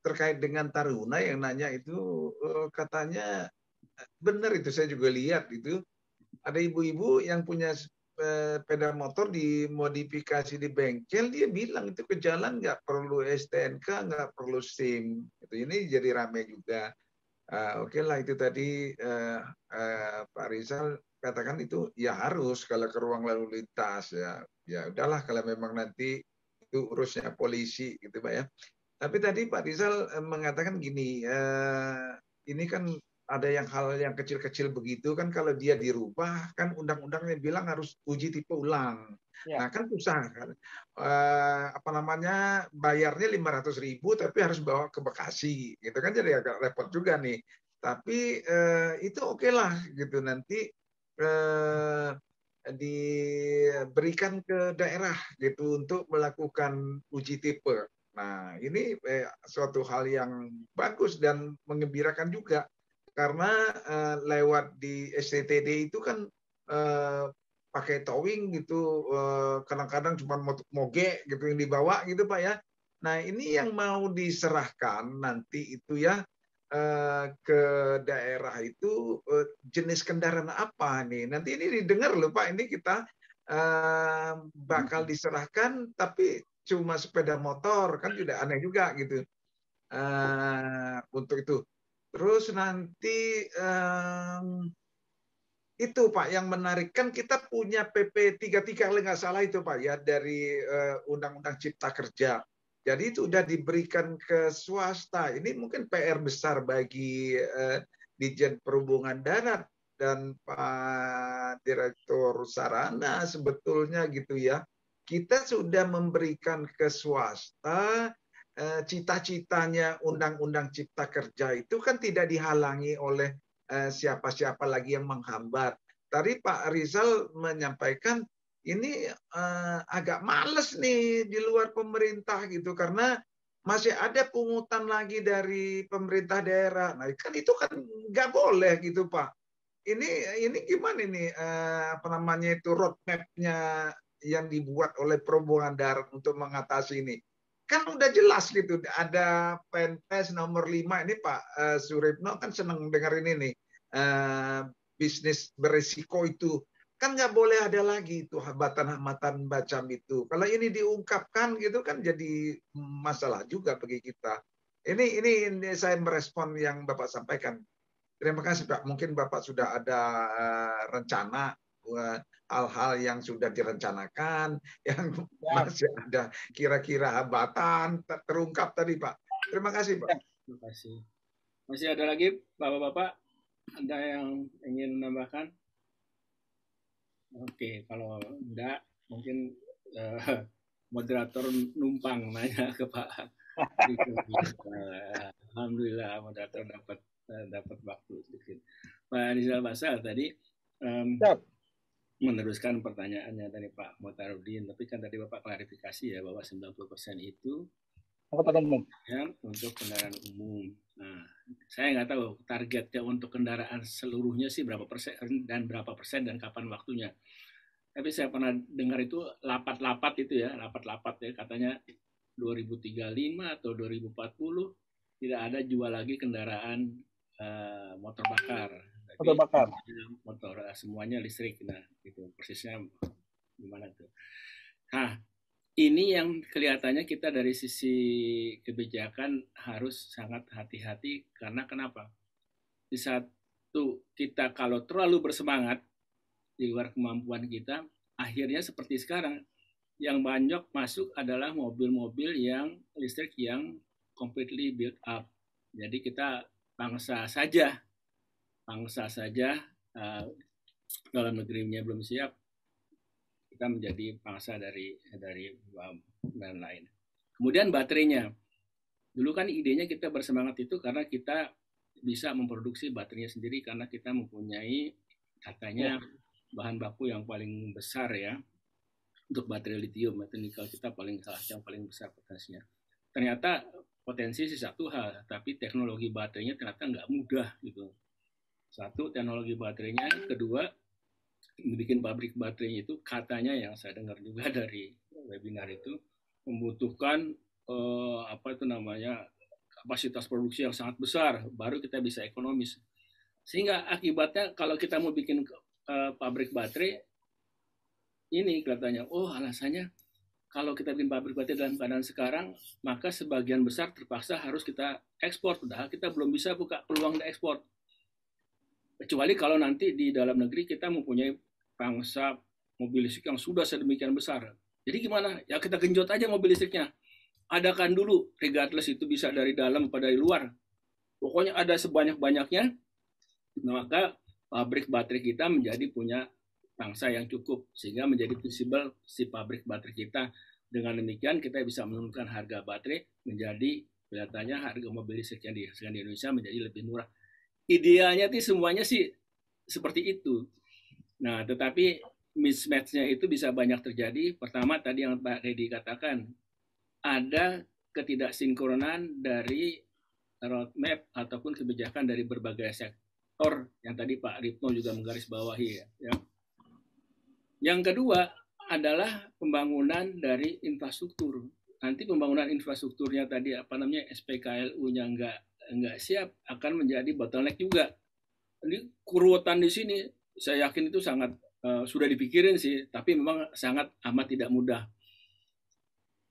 terkait dengan Taruna yang nanya itu katanya benar itu, saya juga lihat itu ada ibu-ibu yang punya sepeda motor dimodifikasi di bengkel, dia bilang itu ke jalan nggak perlu STNK, nggak perlu SIM. Ini jadi rame juga. Oke lah, itu tadi Pak Rizal katakan itu ya harus kalau ke ruang lalu lintas ya udahlah kalau memang nanti itu urusnya polisi gitu Pak ya. Tapi tadi Pak Rizal mengatakan gini, ini kan ada hal yang kecil-kecil begitu kan, kalau dia dirubah kan undang-undangnya bilang harus uji tipe ulang. Nah kan susah kan, bayarnya 500.000 tapi harus bawa ke Bekasi gitu kan, jadi agak repot juga nih. Tapi itu oke lah gitu, nanti diberikan ke daerah gitu untuk melakukan uji tipe. Nah ini suatu hal yang bagus dan mengembirakan juga. Karena lewat di STTD itu kan pakai towing gitu, kadang-kadang cuma moge gitu yang dibawa gitu Pak ya. Nah ini yang mau diserahkan nanti itu ya ke daerah itu jenis kendaraan apa nih. Nanti ini didengar loh Pak, ini kita bakal diserahkan tapi cuma sepeda motor, kan juga aneh juga gitu untuk itu. Terus nanti itu Pak yang menarik, kan kita punya PP 33 kalau nggak salah itu Pak ya, dari Undang-Undang Cipta Kerja. Jadi itu sudah diberikan ke swasta. Ini mungkin PR besar bagi Ditjen Perhubungan Darat dan Pak Direktur Sarana sebetulnya gitu ya. Kita sudah memberikan ke swasta cita-citanya Undang-Undang Cipta Kerja itu kan tidak dihalangi oleh siapa-siapa lagi yang menghambat. Tadi Pak Rizal menyampaikan ini agak males nih di luar pemerintah gitu, karena masih ada pungutan lagi dari pemerintah daerah. Nah kan itu kan nggak boleh gitu Pak. Ini gimana ini itu roadmap-nya yang dibuat oleh Perhubungan Darat untuk mengatasi ini? Kan udah jelas gitu, ada Perpres nomor 5 ini Pak Suripno kan senang dengar ini nih, bisnis berisiko itu kan nggak boleh ada lagi itu hambatan-hambatan macam itu. Kalau ini diungkapkan gitu kan jadi masalah juga bagi kita. Ini saya merespon yang Bapak sampaikan. Terima kasih Pak. Mungkin Bapak sudah ada rencana hal-hal yang sudah direncanakan, yang masih ada kira-kira hambatan terungkap tadi Pak. Terima kasih Pak. Terima kasih. Masih ada lagi Bapak-Bapak? Ada yang ingin menambahkan? Oke, kalau enggak mungkin moderator numpang nanya ke Pak. Alhamdulillah moderator dapat waktu sedikit. Pak Rizal Basal tadi meneruskan pertanyaannya dari Pak Motarudin, tapi kan tadi Bapak klarifikasi ya bahwa 90% itu Angkutan umum. Ya, untuk kendaraan umum. Nah, saya nggak tahu targetnya untuk kendaraan seluruhnya sih berapa persen dan kapan waktunya. Tapi saya pernah dengar itu lapat-lapat itu ya, lapat-lapat ya, katanya 2035 atau 2040 tidak ada jual lagi kendaraan motor bakar. Motor bakar. Motor semuanya listrik. Nah, itu persisnya gimana tuh. Nah, ini yang kelihatannya kita dari sisi kebijakan harus sangat hati-hati karena kenapa? Di satu kita kalau terlalu bersemangat di luar kemampuan kita, akhirnya seperti sekarang yang banyak masuk adalah mobil-mobil yang listrik yang completely built up. Jadi kita bangsa saja dalam negerinya belum siap, kita menjadi bangsa dari dan lain. Kemudian baterainya. Dulu kan idenya kita bersemangat itu karena kita bisa memproduksi baterainya sendiri karena kita mempunyai katanya bahan baku yang paling besar ya untuk baterai lithium atau nikel kita yang paling besar potensinya. Ternyata potensi sih satu hal, tapi teknologi baterainya ternyata nggak mudah gitu. Satu, teknologi baterainya. Kedua, bikin pabrik baterainya itu katanya yang saya dengar juga dari webinar itu membutuhkan kapasitas produksi yang sangat besar baru kita bisa ekonomis. Sehingga akibatnya kalau kita mau bikin pabrik baterai ini kelihatannya alasannya kalau kita bikin pabrik baterai dalam keadaan sekarang maka sebagian besar terpaksa harus kita ekspor, padahal kita belum bisa buka peluang ekspor. Kecuali kalau nanti di dalam negeri kita mempunyai bangsa mobil listrik yang sudah sedemikian besar. Jadi gimana? Ya kita genjot aja mobil listriknya. Adakan dulu, regardless itu bisa dari dalam atau dari luar. Pokoknya ada sebanyak-banyaknya, maka pabrik baterai kita menjadi punya bangsa yang cukup. Sehingga menjadi visible si pabrik baterai kita. Dengan demikian kita bisa menurunkan harga baterai menjadi kelihatannya harga mobil listrik yang dihasilkan di Indonesia menjadi lebih murah. Idealnya sih semuanya sih seperti itu. Nah, tetapi mismatch-nya itu bisa banyak terjadi. Pertama tadi yang Pak Reddy katakan, ada ketidaksinkronan dari roadmap ataupun kebijakan dari berbagai sektor yang tadi Pak Ripno juga menggarisbawahi ya. Yang kedua adalah pembangunan dari infrastruktur. Nanti pembangunan infrastrukturnya tadi SPKLU-nya nggak siap akan menjadi bottleneck juga. Ini kurutan di sini saya yakin itu sangat sudah dipikirin sih, tapi memang sangat amat tidak mudah.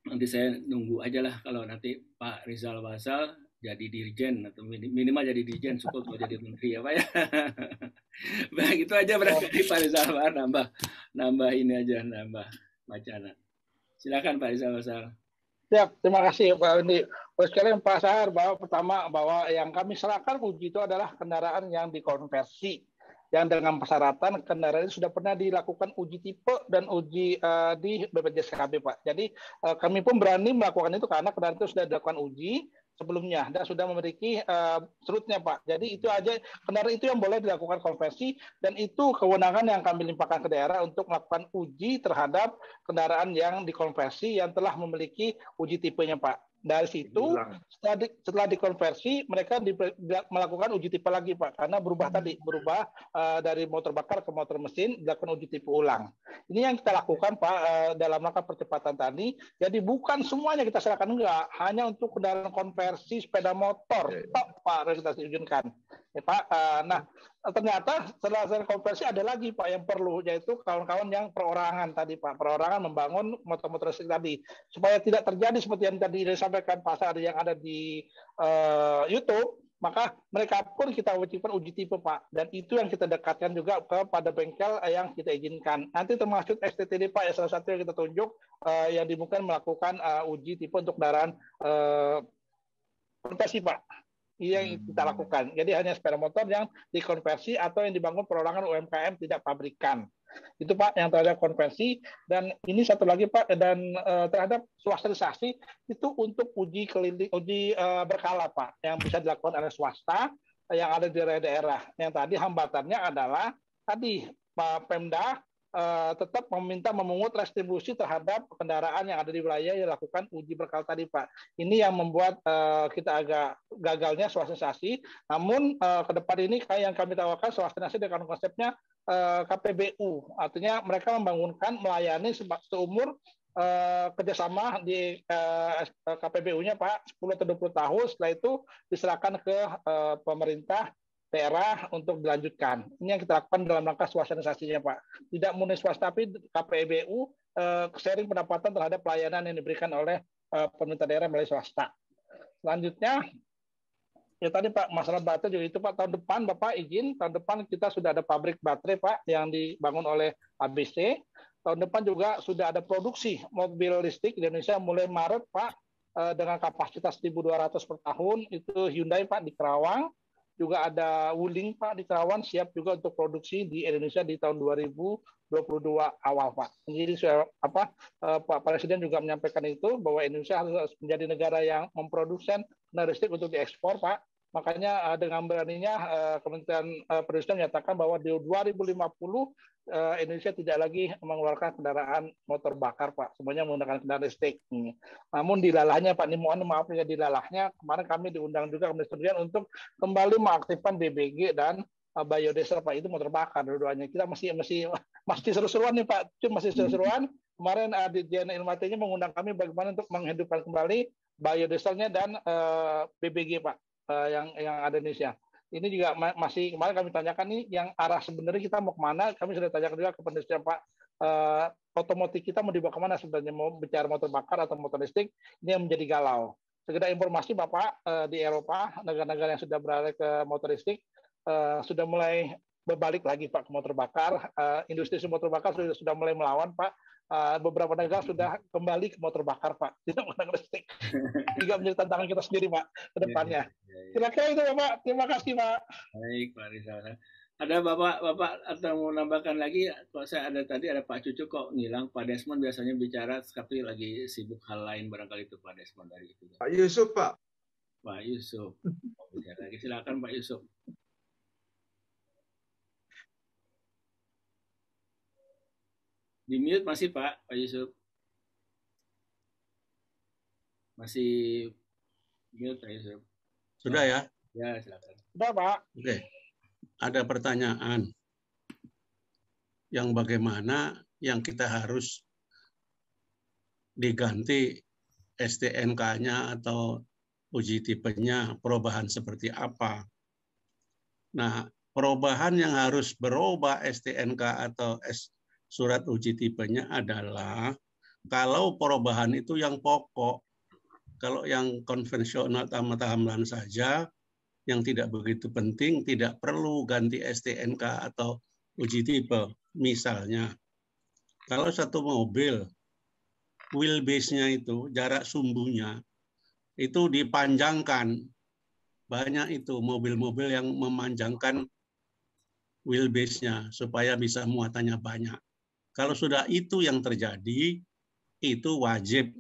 Nanti saya nunggu aja lah kalau nanti Pak Rizal Basal jadi dirjen atau minimal jadi dirjen, syukur kalau jadi menteri ya Pak ya. Baik, itu aja berarti Pak Rizal Basal nambah ini aja, nambah wacana. Silakan Pak Rizal Basal. Siap, terima kasih Pak Wendy. Sekalian Pak Sahar, bahwa yang kami serahkan uji itu adalah kendaraan yang dikonversi. Yang dengan persyaratan kendaraan ini sudah pernah dilakukan uji tipe dan uji di BPJS KB Pak. Jadi kami pun berani melakukan itu karena kendaraan itu sudah dilakukan uji sebelumnya dan sudah memiliki surutnya Pak. Jadi itu aja kendaraan itu yang boleh dilakukan konversi dan itu kewenangan yang kami limpahkan ke daerah untuk melakukan uji terhadap kendaraan yang dikonversi yang telah memiliki uji tipenya Pak. Dari situ setelah dikonversi mereka melakukan uji tipe lagi Pak karena berubah dari motor bakar ke motor mesin dilakukan uji tipe ulang. Ini yang kita lakukan Pak dalam rangka percepatan tadi. Jadi bukan semuanya kita serahkan enggak, hanya untuk kendaraan konversi sepeda motor Pak kita izinkan. Ya, Pak. Nah, ternyata setelah konversi ada lagi Pak yang perlu, yaitu kawan-kawan yang perorangan tadi Pak, perorangan membangun motor-motor listrik tadi supaya tidak terjadi seperti yang tadi disampaikan Pak Sari yang ada di YouTube, maka mereka pun kita wajibkan uji tipe Pak, dan itu yang kita dekatkan juga kepada bengkel yang kita izinkan. Nanti termasuk STTD Pak, ya salah satu yang kita tunjuk yang dimungkinkan melakukan uji tipe untuk kendaraan konversi Pak. Yang kita lakukan. Jadi hanya sepeda motor yang dikonversi atau yang dibangun perorangan UMKM tidak pabrikan. Itu Pak yang terhadap konversi. Dan ini satu lagi Pak, dan terhadap swastilisasi itu untuk uji berkala Pak yang bisa dilakukan oleh swasta yang ada di daerah-daerah. Yang tadi hambatannya adalah tadi Pak Pemda tetap meminta memungut retribusi terhadap kendaraan yang ada di wilayah yang lakukan uji berkala tadi, Pak. Ini yang membuat kita agak gagalnya swastisasi. Namun ke depan ini kayak yang kami tawarkan swastisasi dengan konsepnya KPBU, artinya mereka membangunkan melayani seumur kerjasama di KPBU-nya, Pak, 10 atau 20 tahun. Setelah itu diserahkan ke pemerintah daerah untuk dilanjutkan. Ini yang kita lakukan dalam rangka swastisasinya, Pak. Tidak murni swasta, tapi KPBU sharing pendapatan terhadap pelayanan yang diberikan oleh pemerintah daerah melalui swasta. Selanjutnya, ya tadi Pak, masalah baterai juga itu, Pak. Tahun depan Bapak izin, tahun depan kita sudah ada pabrik baterai, Pak, yang dibangun oleh ABC. Tahun depan juga sudah ada produksi mobil listrik di Indonesia mulai Maret, Pak, dengan kapasitas 1.200 per tahun. Itu Hyundai, Pak, di Kerawang. Juga ada Wuling, Pak, di Kerawang, siap juga untuk produksi di Indonesia di tahun 2022 awal, Pak. Jadi Pak Presiden juga menyampaikan itu, bahwa Indonesia harus menjadi negara yang memproduksi kendaraan listrik untuk diekspor, Pak. Makanya dengan beraninya Kementerian Perindustrian menyatakan bahwa di 2050 Indonesia tidak lagi mengeluarkan kendaraan motor bakar, Pak. Semuanya menggunakan kendaraan listrik. Namun dilalahnya, Pak, ini mohon maaf ya, dilalahnya kemarin kami diundang juga Kementerian untuk kembali mengaktifkan BBG dan biodiesel, Pak. Itu motor bakar dua-duanya. Kita masih seru-seruan nih, Pak. Masih seru-seruan. Kemarin Dirjen Ilmatinya mengundang kami bagaimana untuk menghidupkan kembali biodieselnya dan BBG, Pak. Yang ada di Indonesia. Ini juga masih kemarin kami tanyakan nih yang arah sebenarnya kita mau kemana. Kami sudah tanyakan juga ke perindustrian, Pak. Otomotif kita mau dibawa kemana sebenarnya, mau bicara motor bakar atau motor listrik, ini yang menjadi galau. Sekedar informasi Bapak, di Eropa, negara-negara yang sudah beralih ke motor listrik sudah mulai berbalik lagi, Pak, ke motor bakar. Industri motor bakar sudah mulai melawan, Pak. Beberapa negara sudah kembali ke motor bakar, Pak, tidak menggunakan listrik. Juga menjadi tantangan kita sendiri, Pak, ke depannya. Kira-kira itu, Bapak. Terima kasih, Pak. Baik, Pak Rizal. Ada Bapak atau mau nambahkan lagi? Kalau saya ada tadi ada Pak Cucu kok ngilang. Pak Desmond biasanya bicara, tapi lagi sibuk hal lain barangkali itu Pak Desmond dari itu. Pak Yusuf, Pak. Pak Yusuf. Bicara lagi, silakan Pak Yusuf. Di mute masih Pak Yusuf. Masih mute Pak Yusuf. Sudah ya? Ya, silakan. Sudah, Pak. Oke. Ada pertanyaan yang bagaimana yang kita harus diganti STNK-nya atau uji tipenya, perubahan seperti apa. Nah, perubahan yang harus berubah STNK atau surat uji tipenya adalah kalau perubahan itu yang pokok. Kalau yang konvensional tambahan saja, yang tidak begitu penting, tidak perlu ganti STNK atau uji tipe. Misalnya, kalau satu mobil, wheelbase-nya itu, jarak sumbunya, itu dipanjangkan. Banyak itu mobil-mobil yang memanjangkan wheelbase-nya supaya bisa muatannya banyak. Kalau sudah itu yang terjadi, itu wajib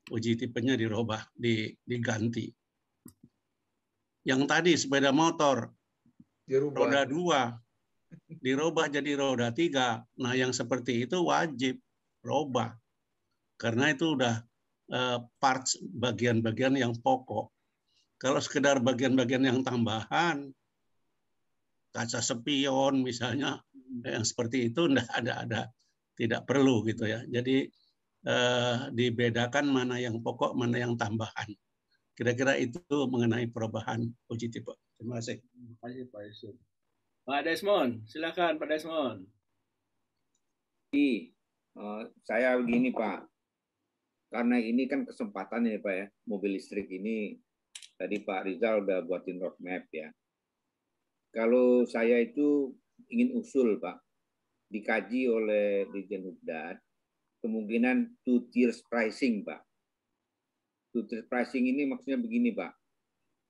uji tipenya dirubah, diganti. Yang tadi sepeda motor, roda 2, dirubah jadi roda 3. Nah, yang seperti itu wajib robah. Karena itu udah parts bagian-bagian yang pokok. Kalau sekedar bagian-bagian yang tambahan, kaca spion misalnya, yang seperti itu tidak perlu gitu ya. Jadi dibedakan mana yang pokok, mana yang tambahan. Kira-kira itu mengenai perubahan uji tipe. Terima kasih. Terima kasih Pak Yusuf. Pak Desmond, silakan Pak Desmond. Saya begini Pak, karena ini kan kesempatan ya Pak ya, mobil listrik ini tadi Pak Rizal udah buatin roadmap ya. Kalau saya itu ingin usul Pak, dikaji oleh Dirjen Hubdad, kemungkinan two tiers pricing Pak. Two tiers pricing ini maksudnya begini Pak,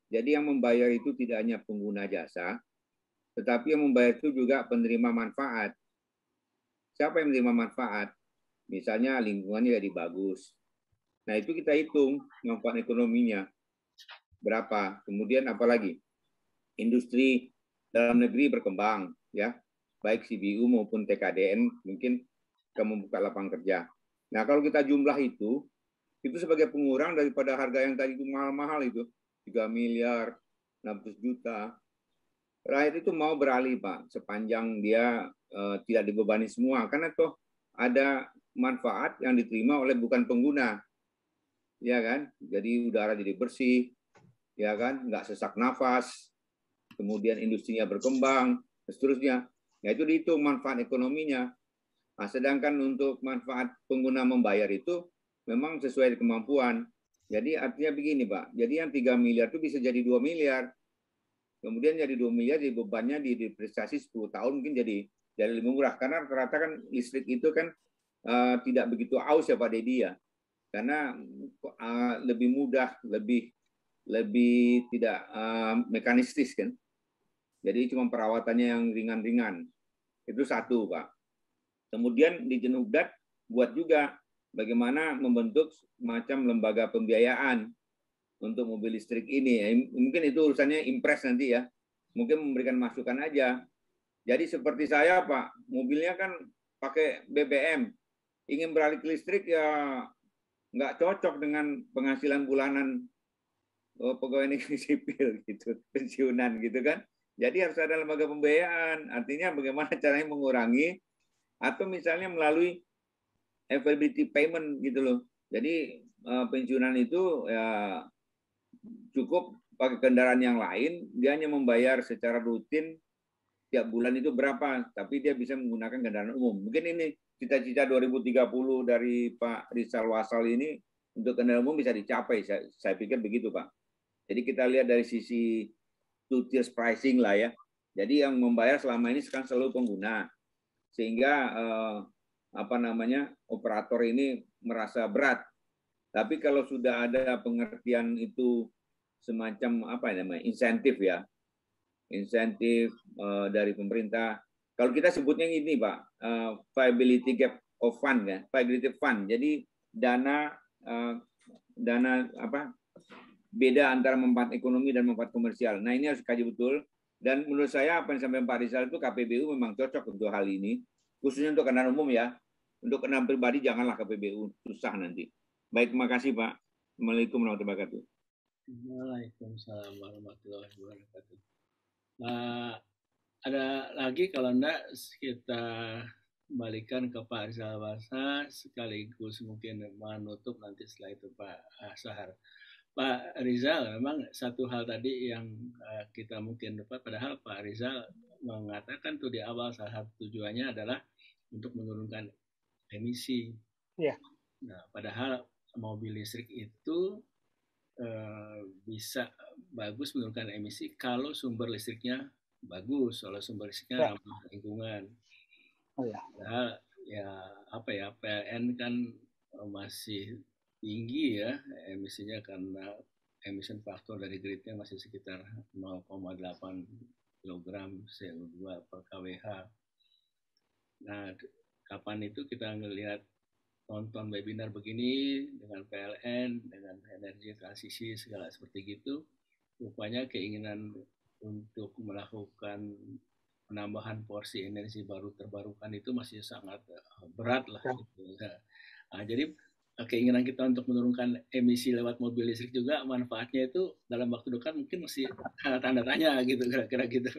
jadi yang membayar itu tidak hanya pengguna jasa, tetapi yang membayar itu juga penerima manfaat. Siapa yang menerima manfaat? Misalnya lingkungannya jadi bagus. Nah itu kita hitung manfaat ekonominya berapa. Kemudian apalagi industri dalam negeri berkembang, ya baik CBU maupun TKDN mungkin akan membuka lapangan kerja. Nah, kalau kita jumlah itu sebagai pengurang daripada harga yang tadi itu mahal-mahal itu, 3 miliar, 600 juta. Rakyat itu mau beralih, Pak, sepanjang dia tidak dibebani semua. Karena toh ada manfaat yang diterima oleh bukan pengguna. Ya kan? Jadi udara jadi bersih, ya kan? Nggak sesak nafas, kemudian industrinya berkembang, dan seterusnya. Ya itu dihitung manfaat ekonominya. Nah, sedangkan untuk manfaat pengguna membayar itu memang sesuai kemampuan. Jadi artinya begini, Pak. Jadi yang 3 miliar itu bisa jadi 2 miliar. Kemudian jadi 2 miliar, jadi bebannya di depresiasi 10 tahun mungkin jadi lebih murah. Karena rata-rata kan listrik itu kan tidak begitu aus ya Pak Dedi ya. Karena lebih mudah, lebih tidak mekanistis kan. Jadi cuma perawatannya yang ringan-ringan. Itu satu, Pak. Kemudian di Jenubdat buat juga bagaimana membentuk macam lembaga pembiayaan untuk mobil listrik ini. Mungkin itu urusannya impres nanti ya. Mungkin memberikan masukan aja. Jadi seperti saya, Pak, mobilnya kan pakai BBM. Ingin beralih ke listrik ya nggak cocok dengan penghasilan bulanan pegawai negeri sipil gitu, pensiunan gitu kan. Jadi harus ada lembaga pembiayaan. Artinya bagaimana caranya mengurangi atau misalnya melalui availability payment gitu loh. Jadi pensiunan itu ya cukup pakai kendaraan yang lain, dia hanya membayar secara rutin tiap bulan itu berapa, tapi dia bisa menggunakan kendaraan umum. Mungkin ini cita-cita 2030 dari Pak Rizal Wasal ini untuk kendaraan umum bisa dicapai. Saya pikir begitu, Pak. Jadi kita lihat dari sisi two tiers pricing lah ya. Jadi yang membayar selama ini sekarang selalu pengguna, sehingga operator ini merasa berat. Tapi kalau sudah ada pengertian itu semacam insentif ya, insentif dari pemerintah. Kalau kita sebutnya ini Pak, viability gap of fund ya, viability fund. Jadi dana beda antara manfaat ekonomi dan manfaat komersial. Nah ini harus kaji betul. Dan menurut saya apa yang disampaikan Pak Rizal itu KPBU memang cocok untuk hal ini, khususnya untuk kendaraan umum ya. Untuk kendaraan pribadi janganlah KPBU, susah nanti. Baik, terima kasih Pak. Assalamualaikum warahmatullahi wabarakatuh. Waalaikumsalam warahmatullahi wabarakatuh. Nah, ada lagi kalau enggak kita kembalikan ke Pak Rizal Wasal sekaligus mungkin menutup nanti setelah itu Pak Sahar. Pak Rizal, memang satu hal tadi yang kita mungkin dapat, padahal Pak Rizal mengatakan tuh di awal salah satu tujuannya adalah untuk menurunkan emisi. Ya. Nah, padahal mobil listrik itu bisa bagus menurunkan emisi kalau sumber listriknya bagus, kalau sumber listriknya ramah lingkungan. Oh ya. Padahal ya PLN kan masih tinggi ya emisinya karena emission faktor dari gridnya masih sekitar 0,8 kg CO2 per kWh. Nah, kapan itu kita ngelihat nonton webinar begini dengan PLN, dengan energi transisi segala seperti gitu, rupanya keinginan untuk melakukan penambahan porsi energi baru terbarukan itu masih sangat berat lah. Gitu. Nah, jadi keinginan kita untuk menurunkan emisi lewat mobil listrik juga manfaatnya itu dalam waktu dekat mungkin masih tanda tanya gitu kira-kira gitu.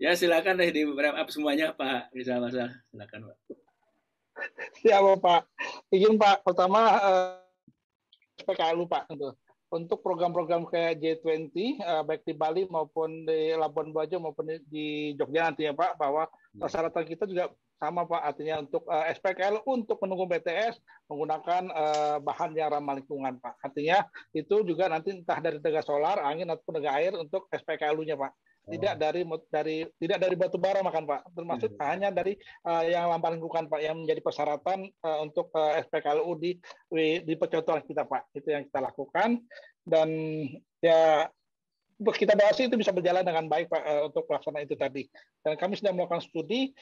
Ya silakan deh di wrap up semuanya Pak Rizal Wasal, silakan Pak. Siapa Pak? Izin Pak, pertama SPKLU Pak untuk program-program kayak J20 baik di Bali maupun di Labuan Bajo maupun di Jogja nantinya Pak, bahwa persyaratan kita juga sama Pak, artinya untuk SPKLU untuk mendukung BTS menggunakan bahan yang ramah lingkungan Pak. Artinya itu juga nanti entah dari tenaga solar, angin ataupun tenaga air untuk SPKLU-nya Pak. Tidak dari batu bara makan Pak, termasuk hanya dari yang ramah lingkungan Pak, yang menjadi persyaratan untuk SPKLU di percontohan kita Pak. Itu yang kita lakukan, dan ya kita bahas itu bisa berjalan dengan baik Pak untuk pelaksanaan itu tadi. Dan kami sedang melakukan studi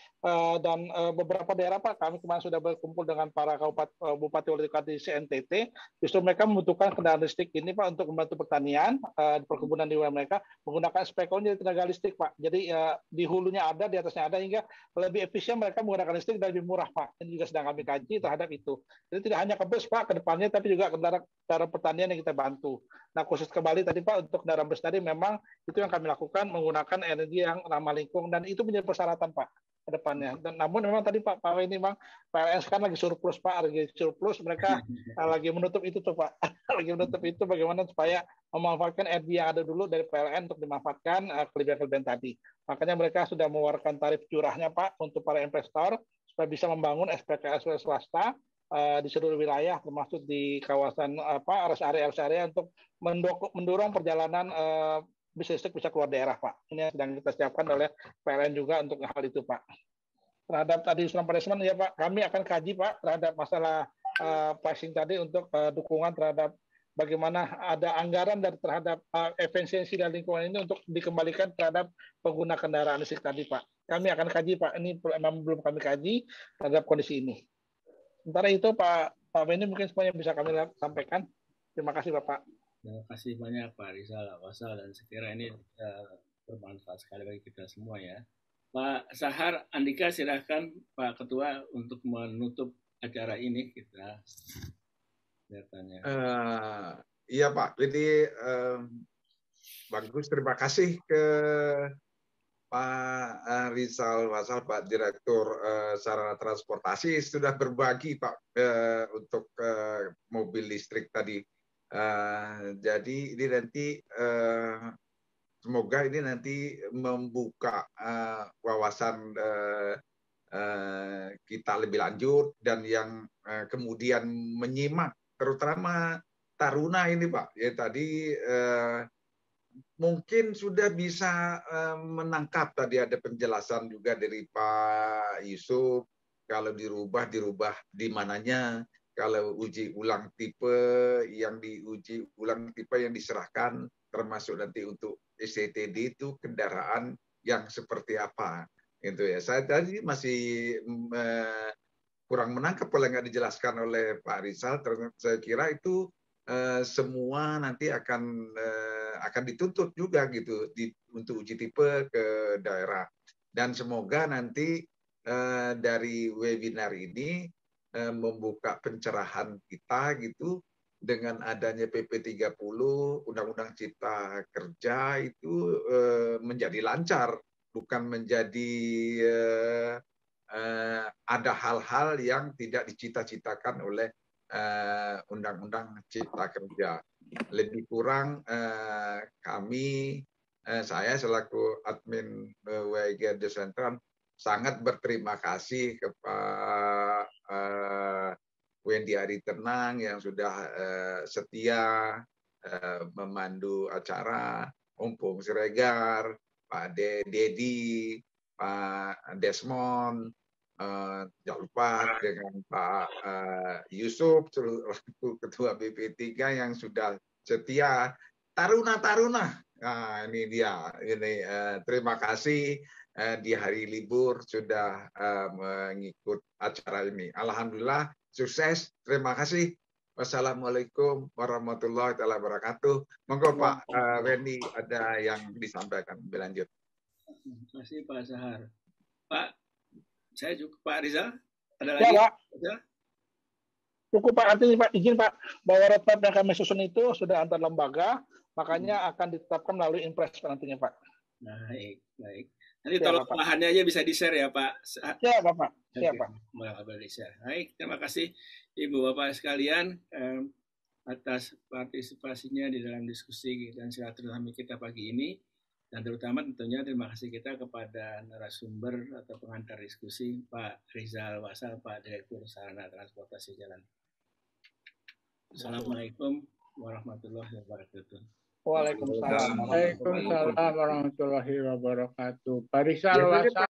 dan beberapa daerah Pak, kami kemarin sudah berkumpul dengan para bupati wali kota di NTT. Justru mereka membutuhkan kendaraan listrik ini Pak untuk membantu pertanian, perkebunan di wilayah mereka menggunakan spekon jadi tenaga listrik Pak. Jadi di hulunya ada, di atasnya ada, hingga lebih efisien mereka menggunakan listrik dan lebih murah Pak. Ini juga sedang kami kaji terhadap itu. Jadi tidak hanya ke bus Pak ke depannya, tapi juga kendaraan pertanian yang kita bantu. Nah khusus kembali tadi Pak untuk kendaraan bus tadi memang itu yang kami lakukan menggunakan energi yang ramah lingkungan dan itu menjadi persyaratan Pak ke depannya. Dan namun memang tadi Pak ini memang PLN sekarang lagi surplus Pak, lagi surplus mereka lagi menutup itu tuh Pak, lagi menutup itu bagaimana supaya memanfaatkan energi yang ada dulu dari PLN untuk dimanfaatkan kelebihan-kelebihan tadi. Makanya mereka sudah mengeluarkan tarif curahnya Pak untuk para investor supaya bisa membangun SPKSW swasta di seluruh wilayah termasuk di kawasan rest area untuk mendorong perjalanan bis listrik bisa keluar daerah Pak. Ini yang sedang kita siapkan oleh PLN juga untuk hal itu Pak. Terhadap tadi usulan punishment ya Pak, kami akan kaji Pak terhadap masalah pricing tadi untuk dukungan terhadap bagaimana ada anggaran dari terhadap efisiensi dan lingkungan ini untuk dikembalikan terhadap pengguna kendaraan listrik tadi Pak. Kami akan kaji Pak, ini memang belum kami kaji terhadap kondisi ini. Sementara itu Pak Wendy mungkin semuanya bisa kami sampaikan. Terima kasih Bapak. Terima kasih banyak Pak Rizal Wasal, dan sekiranya ini bermanfaat sekali bagi kita semua ya. Pak Sahar Andika, silahkan Pak Ketua untuk menutup acara ini kita datanya. Iya Pak, jadi bagus, terima kasih ke Pak Rizal Wasal, Pak Direktur Sarana Transportasi sudah berbagi Pak untuk mobil listrik tadi. Jadi ini nanti semoga ini nanti membuka wawasan kita lebih lanjut dan yang kemudian menyimak, terutama taruna ini Pak. Ya tadi mungkin sudah bisa menangkap tadi ada penjelasan juga dari Pak Yusuf, kalau dirubah di mananya, kalau uji ulang tipe yang diserahkan termasuk nanti untuk STTD itu kendaraan yang seperti apa gitu ya. Saya tadi masih kurang menangkap kalau nggak dijelaskan oleh Pak Rizal. Saya kira itu semua nanti akan dituntut juga gitu untuk uji tipe ke daerah. Dan semoga nanti dari webinar ini membuka pencerahan kita gitu dengan adanya PP 30 Undang-Undang Cipta Kerja itu menjadi lancar, bukan menjadi ada hal-hal yang tidak dicita-citakan oleh Undang-Undang Cipta Kerja. Lebih kurang saya selaku admin WIG Desentran sangat berterima kasih kepada Wendy Ari Tenang yang sudah setia memandu acara, Umpung Siregar, Pak Dedi, Pak Desmond, jangan lupa dengan Pak Yusuf, selaku Ketua BP3 yang sudah setia, taruna-taruna. Nah, ini dia. Terima kasih di hari libur sudah mengikut acara ini. Alhamdulillah sukses. Terima kasih. Wassalamualaikum warahmatullahi wabarakatuh. Monggo Pak Wendy ada yang disampaikan lebih lanjut. Terima kasih Pak Sahar. Pak, saya juga Pak Rizal. Ada lagi? Ya, Pak. Cukup Pak, artinya Pak izin Pak bahwa roadmap yang kami susun itu sudah antar lembaga, makanya akan ditetapkan melalui impres nantinya Pak. Baik. Nanti tolong bahannya aja bisa di-share ya Pak. Ya Bapak. Ya Pak. Di-share. Baik, terima kasih Ibu Bapak sekalian atas partisipasinya di dalam diskusi dan silaturahmi kita pagi ini. Dan terutama tentunya terima kasih kita kepada narasumber atau pengantar diskusi Pak Rizal Wasal, Pak Direktur Sarana Transportasi Jalan. Assalamualaikum warahmatullahi wabarakatuh. Waalaikumsalam. Waalaikumsalam warahmatullahi wabarakatuh. Pak Rizal Wasal.